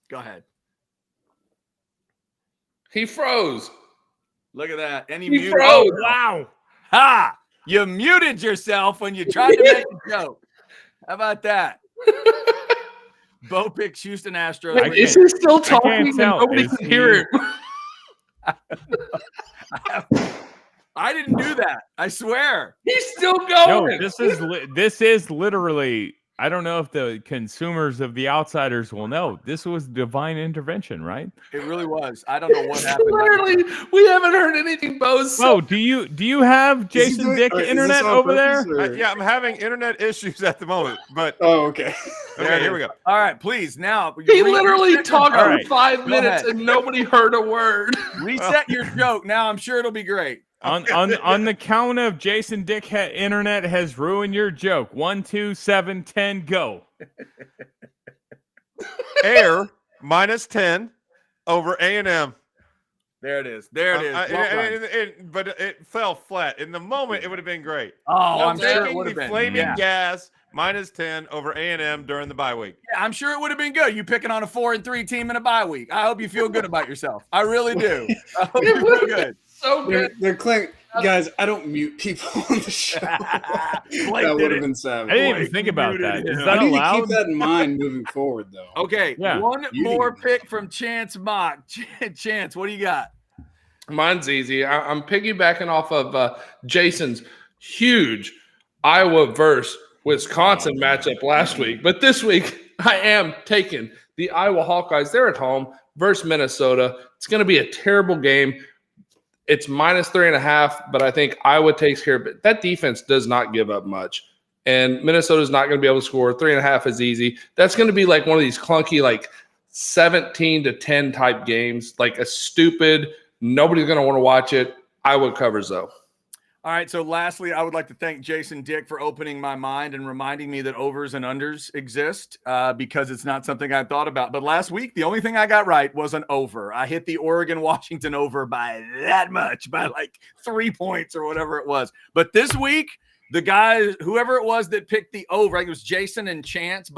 Go ahead. He froze. Look at that. And he froze. Wow. Ha! You muted yourself when you tried to make a joke. How about that? Bo picks Houston Astros. Wait, is he still talking and nobody can hear him? I didn't do that. I swear. He's still going. No, this is literally. I don't know if the consumers of the Outsiders will know. This was divine intervention, right? It really was. I don't know what happened. Literally, we haven't heard anything, Bo. Oh, do you have Jason Dick internet over there? Yeah, I'm having internet issues at the moment. But okay. Okay, here we go. All right, please now. He literally talked for 5 minutes and nobody heard a word. Reset your joke. Now I'm sure it'll be great. On the count of Jason Dick internet has ruined your joke. 1, 2, 7, 10, go. Air -10 over A&M. There it is. There it is. But it fell flat. In the moment, it would have been great. Oh, I'm sure it taking would have the been. Flaming Gas -10 over A&M during the bye week. Yeah, I'm sure it would have been good. You picking on a 4-3 team in a bye week. I hope you feel good about yourself. I really do. I hope you feel good. So good. They're claiming, guys, I don't mute people on the show. That would have been savage. I didn't even think about that. Is that I need allowed? to keep that in mind moving forward, though. Okay, Yeah. One more pick from Chance Mock. Chance, what do you got? Mine's easy. I'm piggybacking off of Jason's huge Iowa versus Wisconsin matchup last week. But this week, I am taking the Iowa Hawkeyes. They're at home versus Minnesota. It's going to be a terrible game. It's -3.5, but I think Iowa takes care of it. That defense does not give up much. And Minnesota's not going to be able to score. 3.5 is easy. That's going to be like one of these clunky, like 17-10 type games, like a stupid, nobody's going to want to watch it. Iowa covers, though. All right, so lastly, I would like to thank Jason Dick for opening my mind and reminding me that overs and unders exist because it's not something I thought about. But last week, the only thing I got right was an over. I hit the Oregon-Washington over by that much, by like 3 points or whatever it was. But this week, the guys, whoever it was that picked the over, I think it was Jason and Chance,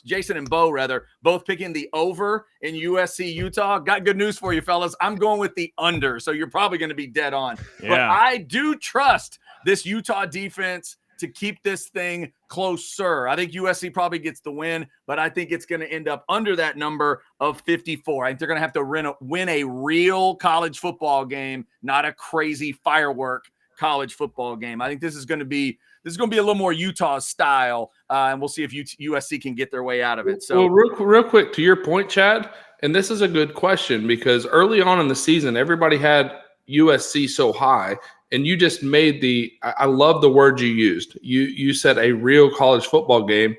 Jason and Bo, rather, both picking the over in USC, Utah. Got good news for you, fellas. I'm going with the under, so you're probably going to be dead on. Yeah. But I do trust this Utah defense to keep this thing closer. I think USC probably gets the win, but I think it's going to end up under that number of 54. I think they're going to have to win a real college football game, not a crazy firework college football game. I think this is going to be a little more Utah style, and we'll see if USC can get their way out of it. So, well, real quick to your point, Chad, and this is a good question because early on in the season, everybody had USC so high, and you just made I love the word you used. You said a real college football game.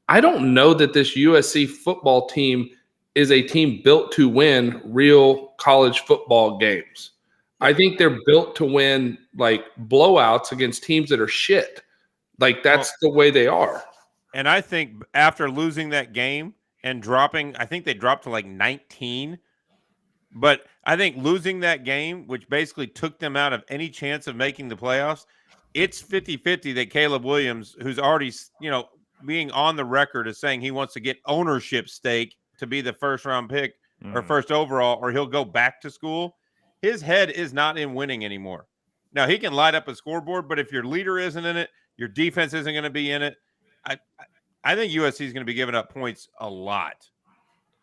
I don't know that this USC football team is a team built to win real college football games. I think they're built to win like blowouts against teams that are shit. Like that's the way they are. And I think after losing that game and dropping, I think they dropped to like 19. But I think losing that game, which basically took them out of any chance of making the playoffs, it's 50-50 that Caleb Williams, who's already, being on the record as saying he wants to get ownership stake to be the first round pick or first overall, or he'll go back to school. His head is not in winning anymore. Now he can light up a scoreboard, but if your leader isn't in it, your defense isn't going to be in it. I think USC is going to be giving up points a lot,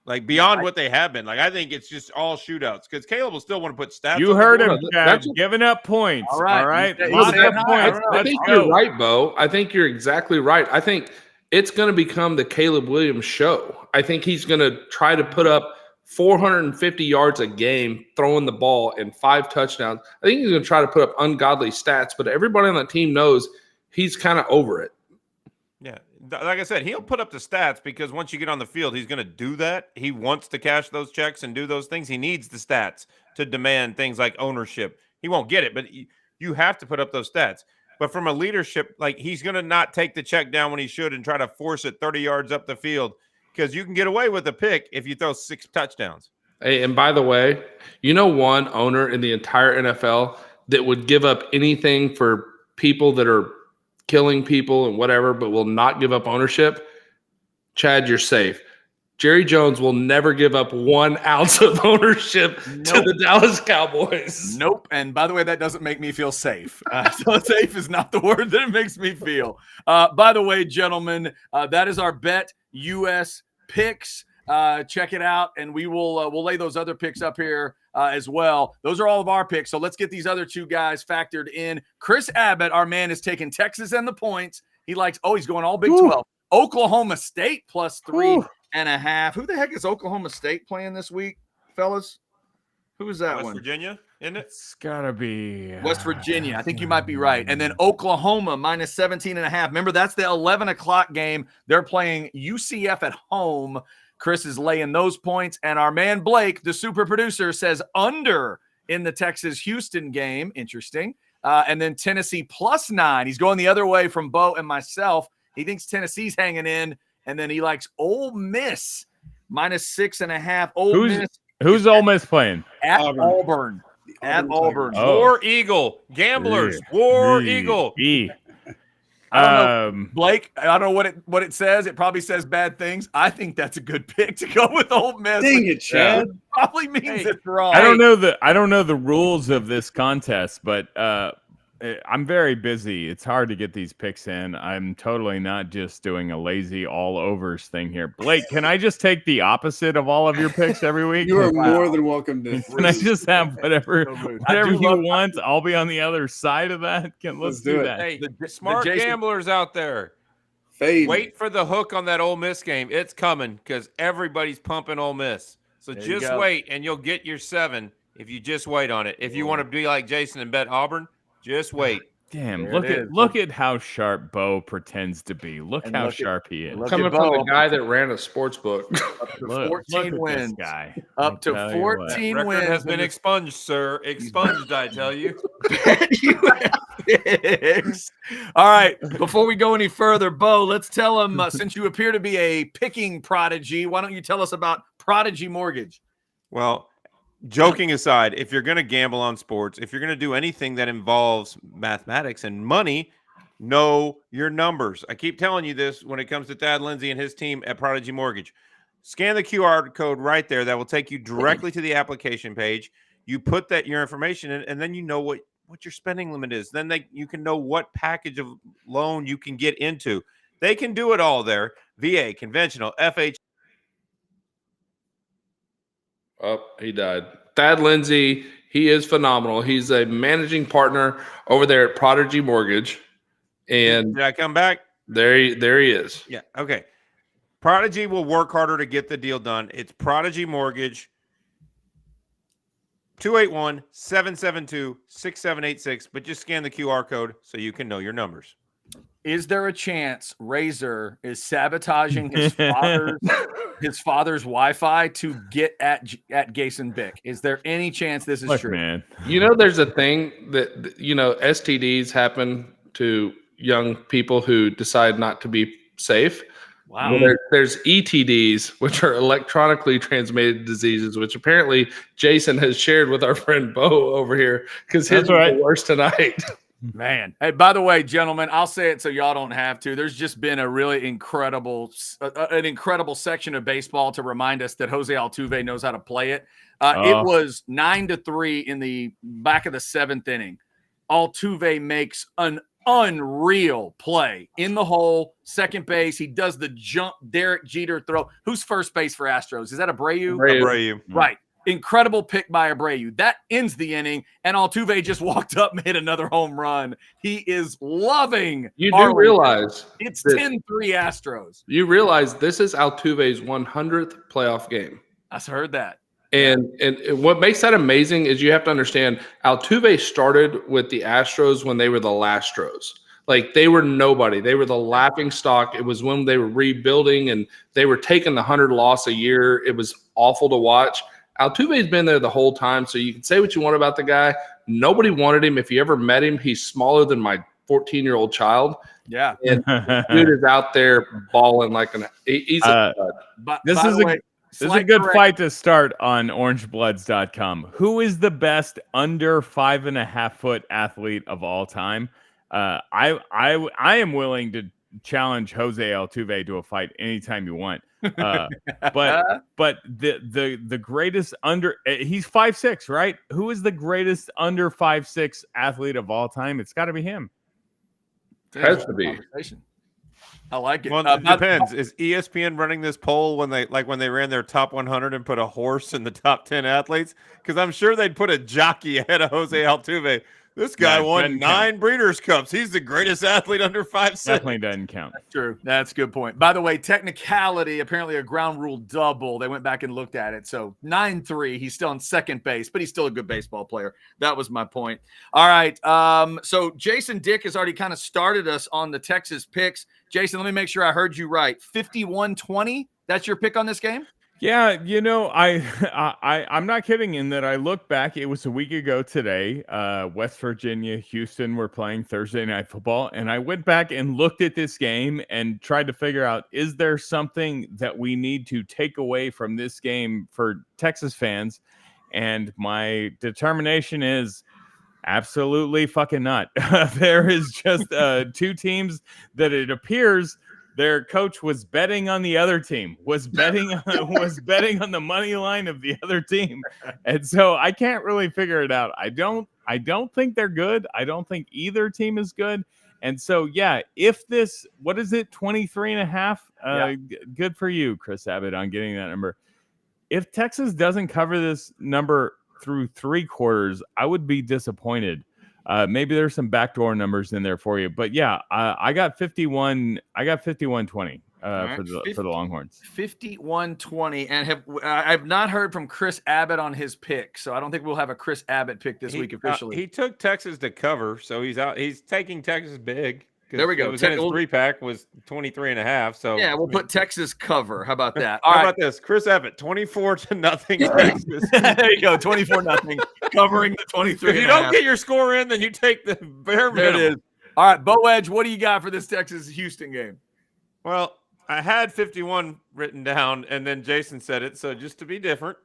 like beyond what they have been. Like I think it's just all shootouts because Caleb will still want to put stats. You heard him, Chad, giving up points. All right. Lots of points. I think you're right, Bo. I think you're exactly right. I think it's going to become the Caleb Williams show. I think he's going to try to put up 450 yards a game, throwing the ball and 5 touchdowns. I think he's going to try to put up ungodly stats, but everybody on the team knows he's kind of over it. Yeah. Like I said, he'll put up the stats because once you get on the field, he's going to do that. He wants to cash those checks and do those things. He needs the stats to demand things like ownership. He won't get it, but you have to put up those stats. But from a leadership, like he's going to not take the check down when he should and try to force it 30 yards up the field because you can get away with a pick if you throw 6 touchdowns. Hey, and by the way, one owner in the entire NFL that would give up anything for people that are killing people and whatever, but will not give up ownership? Chad, you're safe. Jerry Jones will never give up 1 ounce of ownership to the Dallas Cowboys. Nope. And by the way, that doesn't make me feel safe. So safe is not the word that it makes me feel. By the way, gentlemen, that is our Bet US picks. Check it out, and we'll lay those other picks up here as well. Those are all of our picks. So let's get these other 2 guys factored in. Chris Abbott, our man, is taking Texas and the points. He's going all Big 12. Oklahoma State plus 3.5. Who the heck is Oklahoma State playing this week, fellas? Who is that one? West Virginia, isn't it? It's gotta be West Virginia. I think you might be right. And then Oklahoma minus 17.5. Remember, that's the 11 o'clock game. They're playing UCF at home. Chris is laying those points. And our man Blake, the super producer, says under in the Texas-Houston game. Interesting. And then Tennessee plus 9. He's going the other way from Bo and myself. He thinks Tennessee's hanging in. And then he likes Ole Miss minus 6.5. Who's Ole Miss playing? At Auburn. At Auburn. Oh. War Eagle. Gamblers. War Eagle. I don't know, Blake, I don't know what it says. It probably says bad things. I think that's a good pick to go with Ole Miss. Dang it, Chad. Probably means it's wrong. I don't know the rules of this contest, but I'm very busy. It's hard to get these picks in. I'm totally not just doing a lazy all overs thing here. Blake, can I just take the opposite of all of your picks every week? You are more than welcome to. Can I just have whatever you want? I'll be on the other side of that. Let's do that. Hey, the smart gamblers out there, wait for the hook on that Ole Miss game. It's coming because everybody's pumping Ole Miss. So just wait, and you'll get your 7 if you just wait on it. If you want to be like Jason and bet Auburn, just wait. Damn, look at how sharp Bo pretends to be. Look how sharp he is. Coming from the guy that ran a sports book. Up to 14 wins. Guy. Up to 14 wins. Has been expunged, sir. Expunged, I tell you. All right. Before we go any further, Bo, let's tell them, since you appear to be a picking prodigy, why don't you tell us about Prodigy Mortgage? Well, joking aside, if you're going to gamble on sports, if you're going to do anything that involves mathematics and money, know your numbers. I keep telling you this when it comes to Thad Lindsay and his team at Prodigy Mortgage. Scan the QR code right there. That will take you directly to the application page. You put your information in, and then you know what your spending limit is. Then you can know what package of loan you can get into. They can do it all there. VA, conventional, FH. Oh, he died. Thad Lindsay, He is phenomenal. He's a managing partner over there at Prodigy Mortgage. And did I come back? There he is. Yeah. Okay. Prodigy will work harder to get the deal done. It's Prodigy Mortgage, 281-772-6786, but just scan the QR code so you can know your numbers. Is there a chance Razor is sabotaging his father's Wi-Fi to get at Gayson Bick? Is there any chance this is true? Man. There's a thing that STDs happen to young people who decide not to be safe. Wow. Well, there's ETDs, which are electronically transmitted diseases, which apparently Jason has shared with our friend Bo over here because his was the worst tonight. Man. Hey, by the way, gentlemen, I'll say it so y'all don't have to. There's just been a really incredible section of baseball to remind us that Jose Altuve knows how to play it. It was 9-3 in the back of the 7th inning. Altuve makes an unreal play in the hole, second base. He does the jump Derek Jeter throw. Who's first base for Astros? Is that Abreu? Abreu. Right. Incredible pick by Abreu. That ends the inning, and Altuve just walked up and hit another home run. He is loving. You do realize it's 10-3 Astros. You realize this is Altuve's 100th playoff game. I heard that. And what makes that amazing is you have to understand Altuve started with the Astros when they were the Lastros. Like, they were nobody. They were the laughing stock. It was when they were rebuilding and they were taking the 100 loss a year. It was awful to watch. Altuve's been there the whole time, so you can say what you want about the guy. Nobody wanted him. If you ever met him, he's smaller than my 14-year-old child. Yeah. And dude is out there balling like he's a stud. This is a good fight to start on orangebloods.com. Who is the best under 5.5 foot athlete of all time? I am willing to challenge Jose Altuve to a fight anytime you want. But the greatest under, he's 5'6", right? Who is the greatest under 5'6" athlete of all time? It's got to be him. Has to be. I like it. Well, it depends. Is ESPN running this poll when they ran their top 100 and put a horse in the top 10 athletes? Because I'm sure they'd put a jockey ahead of Jose Altuve. This guy won 9 Breeders' Cups. He's the greatest athlete under 5'6". Definitely doesn't count. True. That's a good point. By the way, technicality, apparently a ground rule double. They went back and looked at it. So 9-3, he's still on second base, but he's still a good baseball player. That was my point. All right. So Jason Dick has already kind of started us on the Texas picks. Jason, let me make sure I heard you right. 51-20, that's your pick on this game? Yeah, I'm not kidding in that I look back. It was a week ago today. West Virginia, Houston were playing Thursday Night Football, and I went back and looked at this game and tried to figure out, is there something that we need to take away from this game for Texas fans? And my determination is absolutely fucking not. There is just 2 teams that it appears their coach was betting on the other team, was betting on the money line of the other team. And so I can't really figure it out. I don't think they're good. I don't think either team is good. And so, yeah, if this, what is it? 23.5. Good for you, Chris Abbott, on getting that number. If Texas doesn't cover this number through 3 quarters, I would be disappointed. Maybe there's some backdoor numbers in there for you, but yeah, I got 51. I got 51-20 for the Longhorns. 51-20, and I've not heard from Chris Abbott on his pick, so I don't think we'll have a Chris Abbott pick this week officially. He took Texas to cover, so he's out. He's taking Texas big. There we go. It was in his 3-pack was 23.5. So yeah, we'll put Texas cover. How about that? How about this? Chris Abbott, 24-0 Texas. There you go, 24-0, covering the 23. If you don't get your score in, then you take the bare minimum. There it is. All right, Bo Edge, what do you got for this Texas-Houston game? Well, I had 51 written down, and then Jason said it. So just to be different,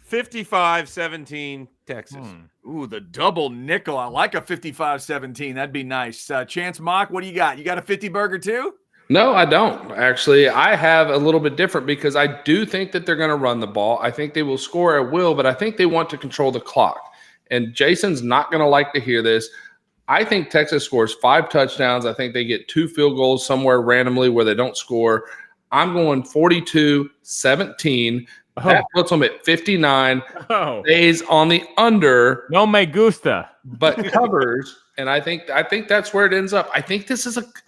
55-17 Texas. Ooh, the double nickel. I like a 55-17. That'd be nice. Chance Mock, what do you got? You got a 50 burger too? No, I don't. Actually, I have a little bit different because I do think that they're going to run the ball. I think they will score at will, but I think they want to control the clock. And Jason's not going to like to hear this. I think Texas scores 5 touchdowns. I think they get 2 field goals somewhere randomly where they don't score. I'm going 42-17. That puts them at 59. Oh, Stays on the under. no me gusta. But covers, and I think that's where it ends up. I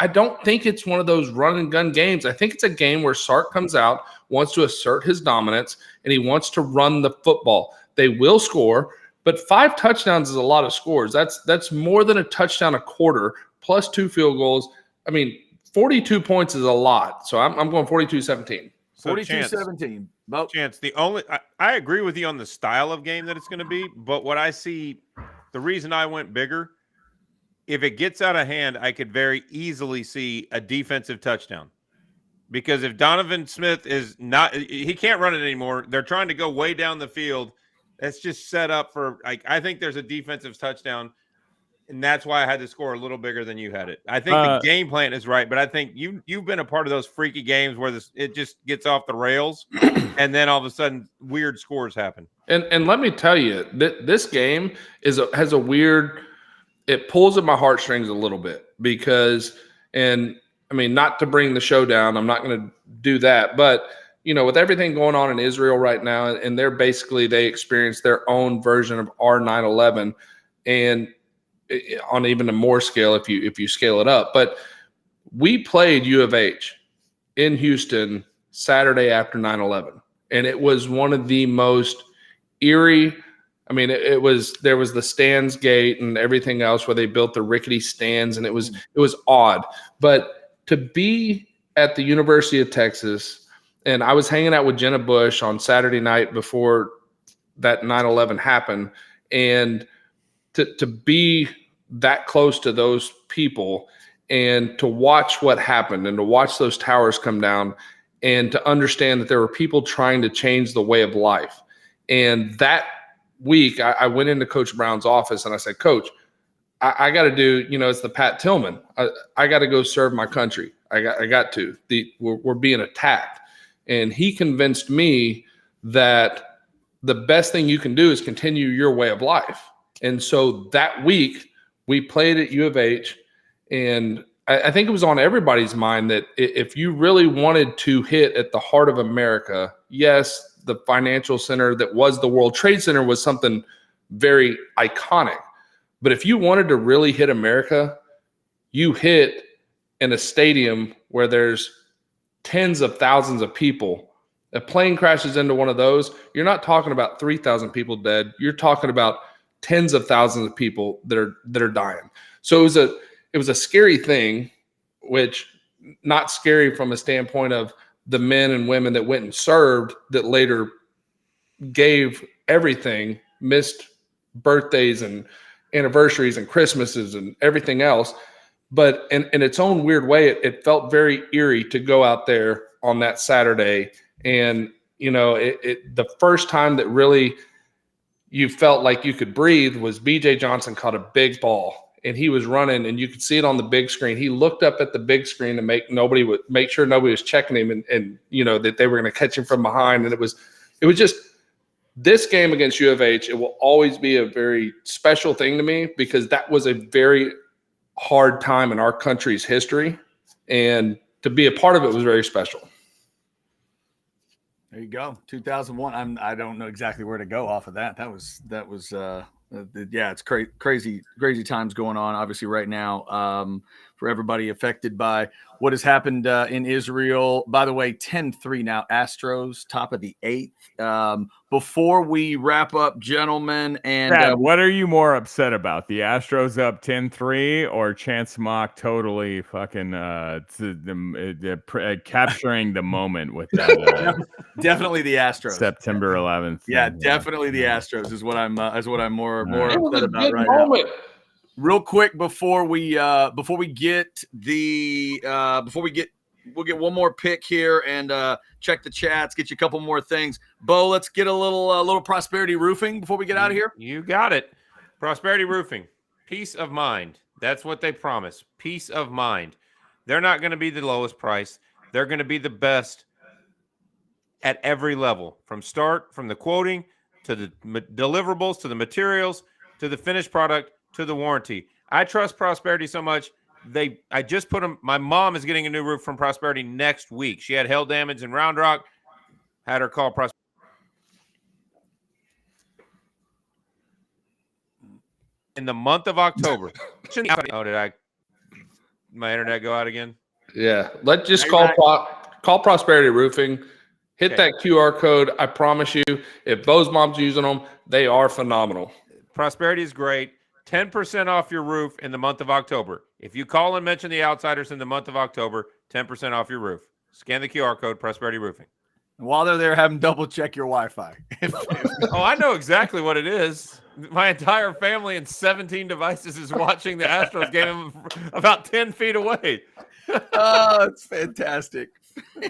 don't think it's one of those run and gun games. I think it's a game where Sark comes out, wants to assert his dominance, and he wants to run the football. They will score, but 5 touchdowns is a lot of scores. That's more than a touchdown a quarter, plus 2 field goals. I mean, 42 points is a lot. So I'm going 42-17. So 42-17. Chance, I agree with you on the style of game that it's going to be, but what I see, the reason I went bigger, if it gets out of hand, I could very easily see a defensive touchdown. Because if Donovan Smith is not, he can't run it anymore. They're trying to go way down the field. That's just set up for, I think there's a defensive touchdown. And that's why I had to score a little bigger than you had it. I think the game plan is right, but I think you've been a part of those freaky games where it just gets off the rails, and then all of a sudden weird scores happen. And let me tell you, this game has a weird. It pulls at my heartstrings a little bit because, and I mean, not to bring the show down, I'm not going to do that, but with everything going on in Israel right now, and they experience their own version of our 9/11, and on even a more scale if you scale it up. But we played U of H in Houston Saturday after 9/11, and it was one of the most eerie. I mean, there was the stands gate and everything else where they built the rickety stands, and it was odd. But to be at the University of Texas, and I was hanging out with Jenna Bush on Saturday night before that 9/11 happened, and to be that close to those people and to watch what happened and to watch those towers come down and to understand that there were people trying to change the way of life. And that week I went into Coach Brown's office and I said, Coach, I got to do, it's the Pat Tillman. I got to go serve my country. I got to. We're being attacked. And he convinced me that the best thing you can do is continue your way of life. And so that week we played at U of H, and I think it was on everybody's mind that if you really wanted to hit at the heart of America, yes, the financial center that was the World Trade Center was something very iconic. But if you wanted to really hit America, you hit in a stadium where there's tens of thousands of people. A plane crashes into one of those, you're not talking about 3,000 people dead. You're talking about tens of thousands of people that are dying. So it was a scary thing, which not scary from a standpoint of the men and women that went and served that later gave everything, missed birthdays and anniversaries and Christmases and everything else. But in its own weird way, it felt very eerie to go out there on that Saturday. And, the first time that really you felt like you could breathe was BJ Johnson caught a big ball and he was running and you could see it on the big screen. He looked up at the big screen to make sure nobody was checking him and that they were going to catch him from behind. And it was just this game against U of H. It will always be a very special thing to me because that was a very hard time in our country's history. And to be a part of it was very special. There you go. 2001. I don't know exactly where to go off of that. That was it's crazy times going on obviously right now for everybody affected by what has happened in Israel. By the way, 10-3 now, Astros top of the 8th. Before we wrap up, gentlemen, and Pat, what are you more upset about? The Astros up 10-3 or Chance Mock totally fucking capturing the moment with that? Definitely the Astros. September 11th. Yeah, definitely the Astros is what I'm more upset about right moment. now. Real quick before we get we'll get one more pick here and check the chats, get you a couple more things. Bo, let's get a little Prosperity Roofing before we get out of here. You got it. Prosperity Roofing. Peace of mind. That's what they promise. Peace of mind. They're not going to be the lowest price. They're going to be the best at every level, from the quoting to the deliverables, to the materials, to the finished product, to the warranty. I trust Prosperity so much. I just put them. My mom is getting a new roof from Prosperity next week. She had hail damage in Round Rock. Had her call Prosperity. in the month of October. Oh, did my internet go out again? Yeah. Let's just call Prosperity Roofing. Hit that QR code. I promise you, if Bo's mom's using them, they are phenomenal. Prosperity is great. 10% off your roof in the month of October. If you call and mention the Outsiders in the month of October, 10% off your roof. Scan the QR code, Prosperity Roofing. And while they're there, have them double check your Wi-Fi. Oh, I know exactly what it is. My entire family and 17 devices is watching the Astros game about 10 feet away. Oh, it's fantastic.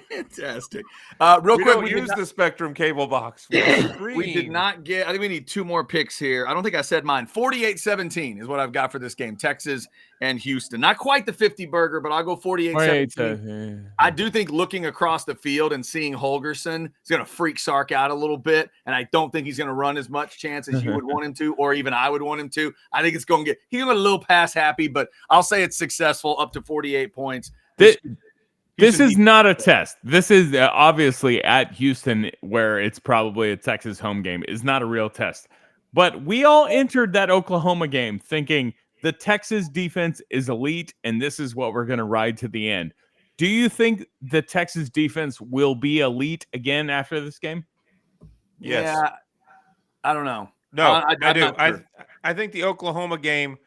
Fantastic. Real we quick, don't use the Spectrum cable box. We did not get, I think we need 2 more picks here. I don't think I said mine. 48-17 is what I've got for this game. Texas and Houston. Not quite the 50 burger, but I'll go 48-17. I do think looking across the field and seeing Holgerson is going to freak Sark out a little bit. And I don't think he's going to run as much chance as you would want him to, or even I would want him to. I think it's going to he's going to get a little pass happy, but I'll say it's successful up to 48 points. This is not a test. This is obviously at Houston, where it's probably a Texas home game, is not a real test. But we all entered that Oklahoma game thinking the Texas defense is elite, and this is what we're going to ride to the end. Do you think the Texas defense will be elite again after this game? Yes. Yeah, I don't know. No, I do. Sure. I think the Oklahoma game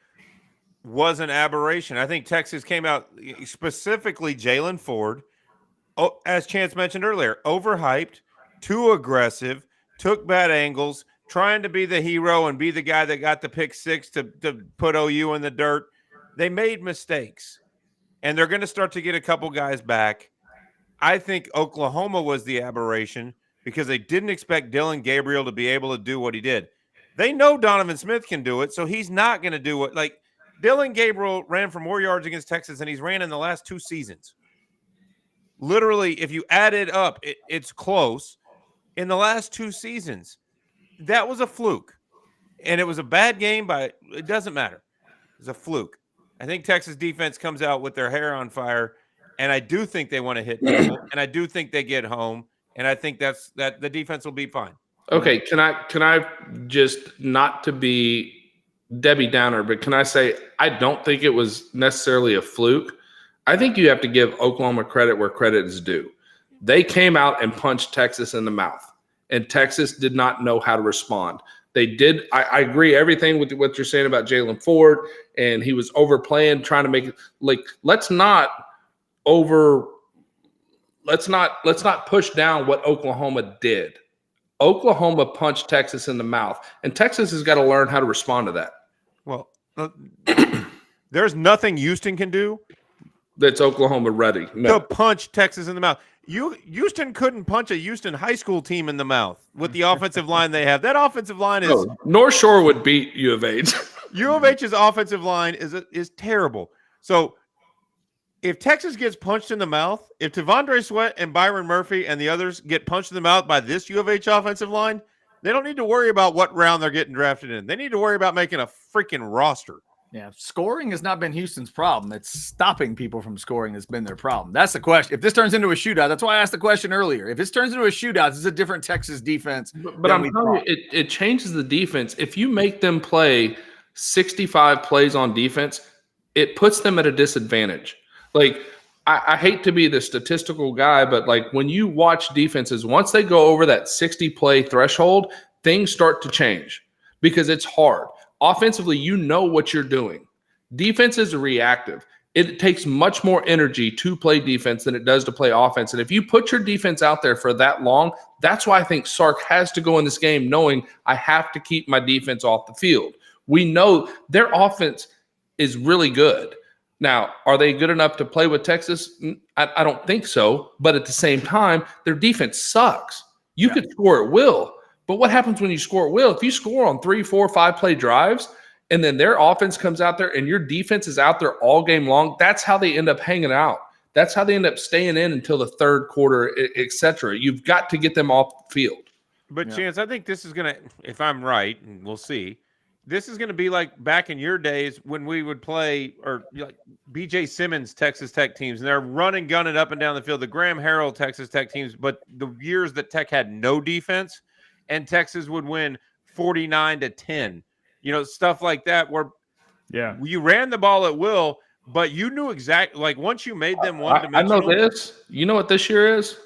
was an aberration. I think Texas came out, specifically Jalen Ford, as Chance mentioned earlier, overhyped, too aggressive, took bad angles, trying to be the hero and be the guy that got the pick 6 to put OU in the dirt. They made mistakes, and they're going to start to get a couple guys back. I think Oklahoma was the aberration because they didn't expect Dylan Gabriel to be able to do what he did. They know Donovan Smith can do it, so he's not going to do it. Like, Dylan Gabriel ran for more yards against Texas than he's ran in the last 2 seasons. Literally, if you add it up, it's close. In the last 2 seasons, that was a fluke. And it was a bad game, but it doesn't matter. It was a fluke. I think Texas defense comes out with their hair on fire, and I do think they want to hit people, and I do think they get home, and I think that the defense will be fine. Okay, can I just, not to be Debbie Downer, but can I say I don't think it was necessarily a fluke. I think you have to give Oklahoma credit where credit is due. They came out and punched Texas in the mouth, and Texas did not know how to respond. They did. I agree everything with what you're saying about Jalen Ford, and he was overplaying, trying to make it like let's not push down what Oklahoma did. Oklahoma punched Texas in the mouth, and Texas has got to learn how to respond to that. Well, there's nothing Houston can do that's Oklahoma ready. No. To punch Texas in the mouth. Houston couldn't punch a Houston high school team in the mouth with the offensive line they have. That offensive line is North Shore would beat U of H. U of H's offensive line is terrible. So if Texas gets punched in the mouth, if Tavondre Sweat and Byron Murphy and the others get punched in the mouth by this U of H offensive line, they don't need to worry about what round they're getting drafted in. They need to worry about making a freaking roster. Yeah, scoring has not been Houston's problem. It's stopping people from scoring that's been their problem. That's the question. If this turns into a shootout, that's why I asked the question earlier. If this turns into a shootout, this is a different Texas defense. But I'm telling you, it changes the defense. If you make them play 65 plays on defense, it puts them at a disadvantage. Like, I hate to be the statistical guy, but like when you watch defenses, once they go over that 60 play threshold, things start to change because it's hard. Offensively, you know what you're doing. Defense is reactive. It takes much more energy to play defense than it does to play offense. And if you put your defense out there for that long, that's why I think Sark has to go in this game knowing I have to keep my defense off the field. We know their offense is really good. Now, are they good enough to play with Texas? I don't think so. But at the same time, their defense sucks. You could score at will. But what happens when you score at will? If you score on 3, 4, 5 play drives, and then their offense comes out there and your defense is out there all game long, that's how they end up hanging out. That's how they end up staying in until the third quarter, et cetera. You've got to get them off the field. But, Chance, I think this is going to, if I'm right, and we'll see, this is going to be like back in your days when we would play, or like B.J. Simmons Texas Tech teams, and they're running, gunning up and down the field, the Graham Harrell Texas Tech teams, but the years that Tech had no defense, and Texas would win 49-10. stuff like that where you ran the ball at will, but you knew exactly, like once you made them one-dimensional. I know this. You know what this year is?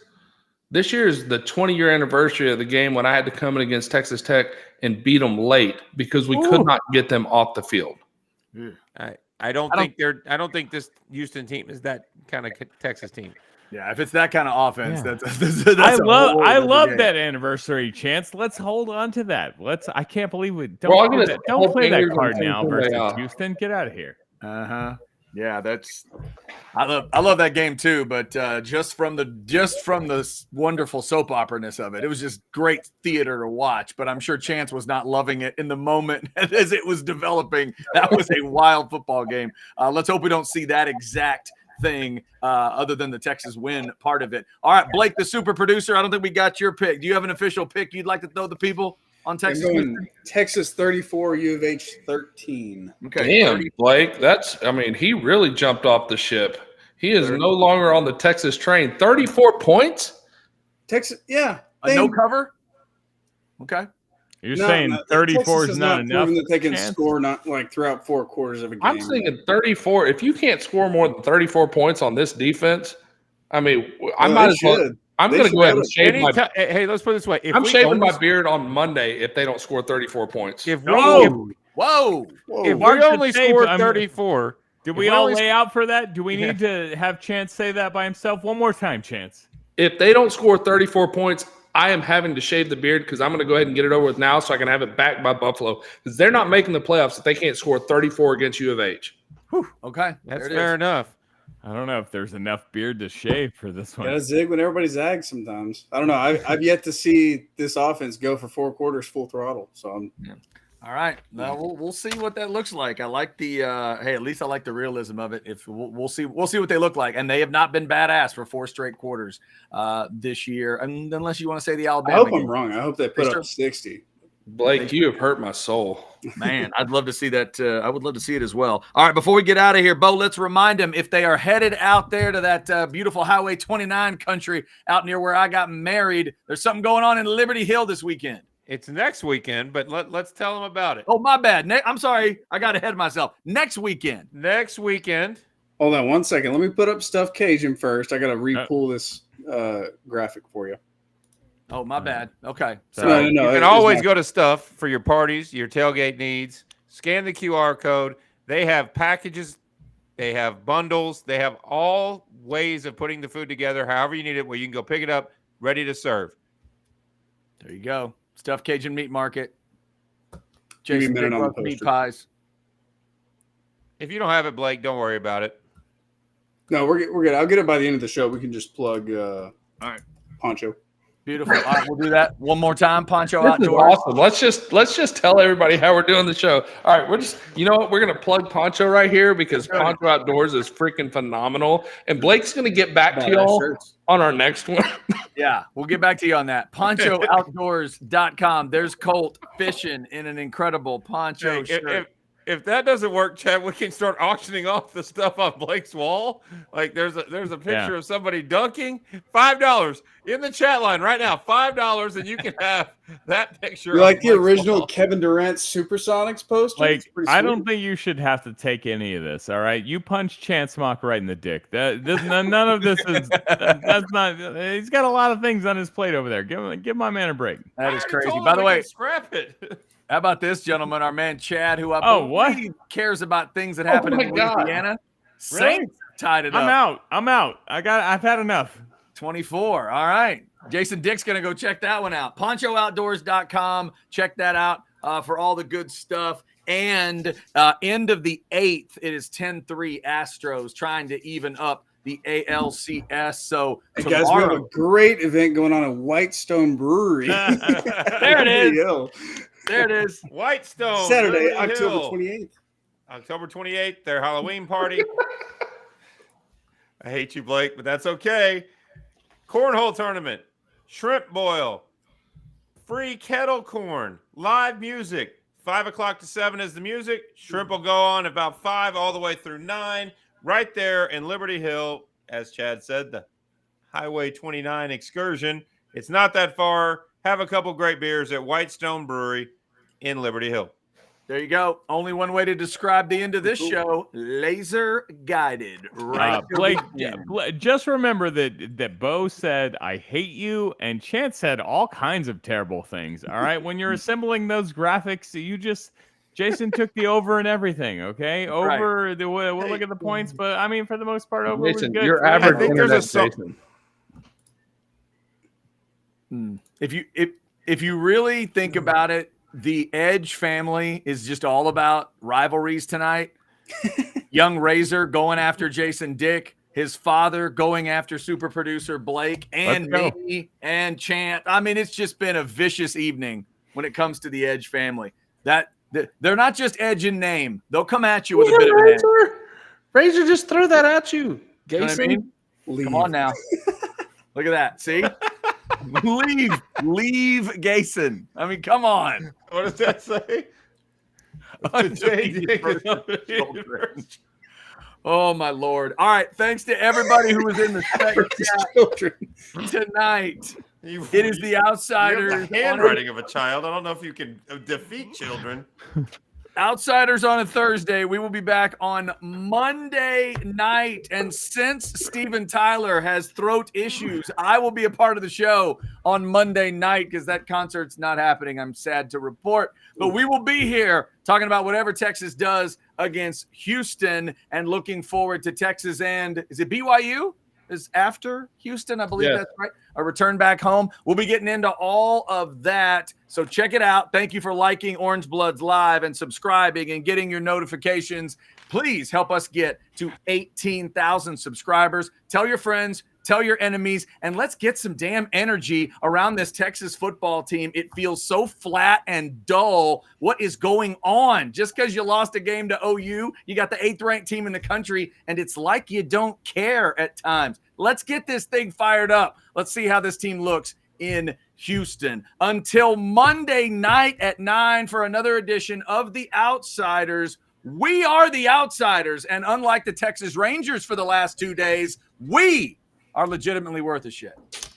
This year is the 20-year anniversary of the game when I had to come in against Texas Tech and beat them late because we could not get them off the field. I don't think this Houston team is that kind of Texas team. Yeah, if it's that kind of offense, that's I love that anniversary chance. Let's hold on to that. I can't believe we don't play that card now versus Houston. Get out of here. Yeah, I love that game too, but just from the wonderful soap opera-ness of it, it was just great theater to watch. But I'm sure Chance was not loving it in the moment as it was developing. That was a wild football game. Let's hope we don't see that exact thing other than the Texas win part of it. All right, Blake, the super producer, I don't think we got your pick. Do you have an official pick you'd like to throw the people on Texas? I'm going Texas 34, U of H 13. Okay. Damn, Blake. He really jumped off the ship. He is no longer on the Texas train. 34 points? Texas, yeah. No cover? Okay. You're saying 34 is not enough? That they can score throughout 4 quarters of a game. I'm thinking 34. If you can't score more than 34 points on this defense, I might as well. I'm going to go ahead and shave my. Hey, let's put it this way: I'm shaving my beard on Monday if they don't score 34 points. If we only score 34, do we all lay out for that? Do we need to have Chance say that by himself one more time, Chance? If they don't score 34 points, I am having to shave the beard because I'm going to go ahead and get it over with now so I can have it back by Buffalo because they're not making the playoffs if they can't score 34 against U of H. Whew. Okay, that's fair enough. I don't know if there's enough beard to shave for this one. Gotta zig when everybody zags sometimes. I don't know. I've yet to see this offense go for 4 quarters full throttle. So all right. Now we'll see what that looks like. I like the at least I like the realism of it. If we'll see what they look like, and they have not been badass for 4 straight quarters this year. And unless you want to say the Alabama, I hope game. I'm wrong. I hope they put up 60. Blake, you have hurt my soul. Man, I'd love to see that. I would love to see it as well. All right, before we get out of here, Bo, let's remind them if they are headed out there to that beautiful Highway 29 country out near where I got married, there's something going on in Liberty Hill this weekend. It's next weekend, but let's tell them about it. Oh, my bad. I'm sorry. I got ahead of myself. Next weekend. Hold on 1 second. Let me put up Stuff Cajun first. I got to re-pull this graphic for you. Oh, my bad. Okay. So you can always go to Stuff for your parties, your tailgate needs. Scan the QR code. They have packages. They have bundles. They have all ways of putting the food together, however you need it, where you can go pick it up, ready to serve. There you go. Stuff Cajun Meat Market. Jason meat pies. If you don't have it, Blake, don't worry about it. No, we're good. I'll get it by the end of the show. We can just plug all right. Poncho. Beautiful. All right, we'll do that one more time. Poncho this Outdoors. Is awesome. Let's just tell everybody how we're doing the show. All right, we're gonna plug Poncho right here because Poncho Outdoors is freaking phenomenal. And Blake's gonna get back to y'all on our next one. Yeah, we'll get back to you on that. PonchoOutdoors.com. There's Colt fishing in an incredible poncho shirt. If that doesn't work, Chad, we can start auctioning off the stuff on Blake's wall. Like there's a picture of somebody dunking. $5 in the chat line right now. $5, and you can have that picture. You like the original wall. Kevin Durant Supersonics poster? Like I don't think you should have to take any of this. All right, you punch Chance Mock right in the dick. None of this is. That's not. He's got a lot of things on his plate over there. Give my man a break. That is crazy. By the way, scrap it. How about this, gentleman? Our man Chad, who I believe cares about things that happen in Louisiana. Saints tied it up. I'm out. I've had enough. 24. All right. Jason Dick's going to go check that one out. PonchoOutdoors.com. Check that out for all the good stuff. And end of the 8th, it is 10-3 Astros trying to even up the ALCS. So hey guys, we have a great event going on at Whitestone Brewery. There it is. There it is. Whitestone. Saturday, October 28th. October 28th, their Halloween party. I hate you, Blake, but that's okay. Cornhole tournament, shrimp boil, free kettle corn, live music. 5 o'clock to 7 is the music. Shrimp will go on about 5 all the way through 9. Right there in Liberty Hill, as Chad said, the Highway 29 excursion. It's not that far. Have a couple great beers at Whitestone Brewery in Liberty Hill. There you go. Only one way to describe the end of this show: laser guided. Right, Blake. Just remember that Bo said, "I hate you," and Chance said all kinds of terrible things. All right, when you're assembling those graphics, Jason took the over and everything. Okay, over. We'll look at the points, but I mean, for the most part, over was Jason, good. your average I think there's internet, Jason. If you really think about it, the Edge family is just all about rivalries tonight. Young Razor going after Jason Dick, his father going after super producer Blake, and me and Chant. I mean, it's just been a vicious evening when it comes to the Edge family. They're not just Edge in name; they'll come at you with a bit of Razor. Razor just threw that at you. You know what I mean? Come on now. Look at that. See? leave Gayson. I mean, come on. What does that say? Oh my Lord. All right. Thanks to everybody who was in the chat tonight. It is the Outsiders. You have the handwriting of a child. I don't know if you can defeat children. Outsiders on a Thursday. We will be back on Monday night. And since Steven Tyler has throat issues, I will be a part of the show on Monday night because that concert's not happening. I'm sad to report. But we will be here talking about whatever Texas does against Houston and looking forward to Texas and is it BYU? Is after Houston, I believe that's right. A return back home. We'll be getting into all of that. So check it out. Thank you for liking Orange Bloods Live and subscribing and getting your notifications. Please help us get to 18,000 subscribers. Tell your friends, tell your enemies, and let's get some damn energy around this Texas football team. It feels so flat and dull. What is going on? Just because you lost a game to OU, you got the 8th ranked team in the country, and it's like you don't care at times. Let's get this thing fired up. Let's see how this team looks in Houston. Until Monday night at 9 for another edition of The Outsiders. We are The Outsiders, and unlike the Texas Rangers for the last 2 days, we are legitimately worth a shit.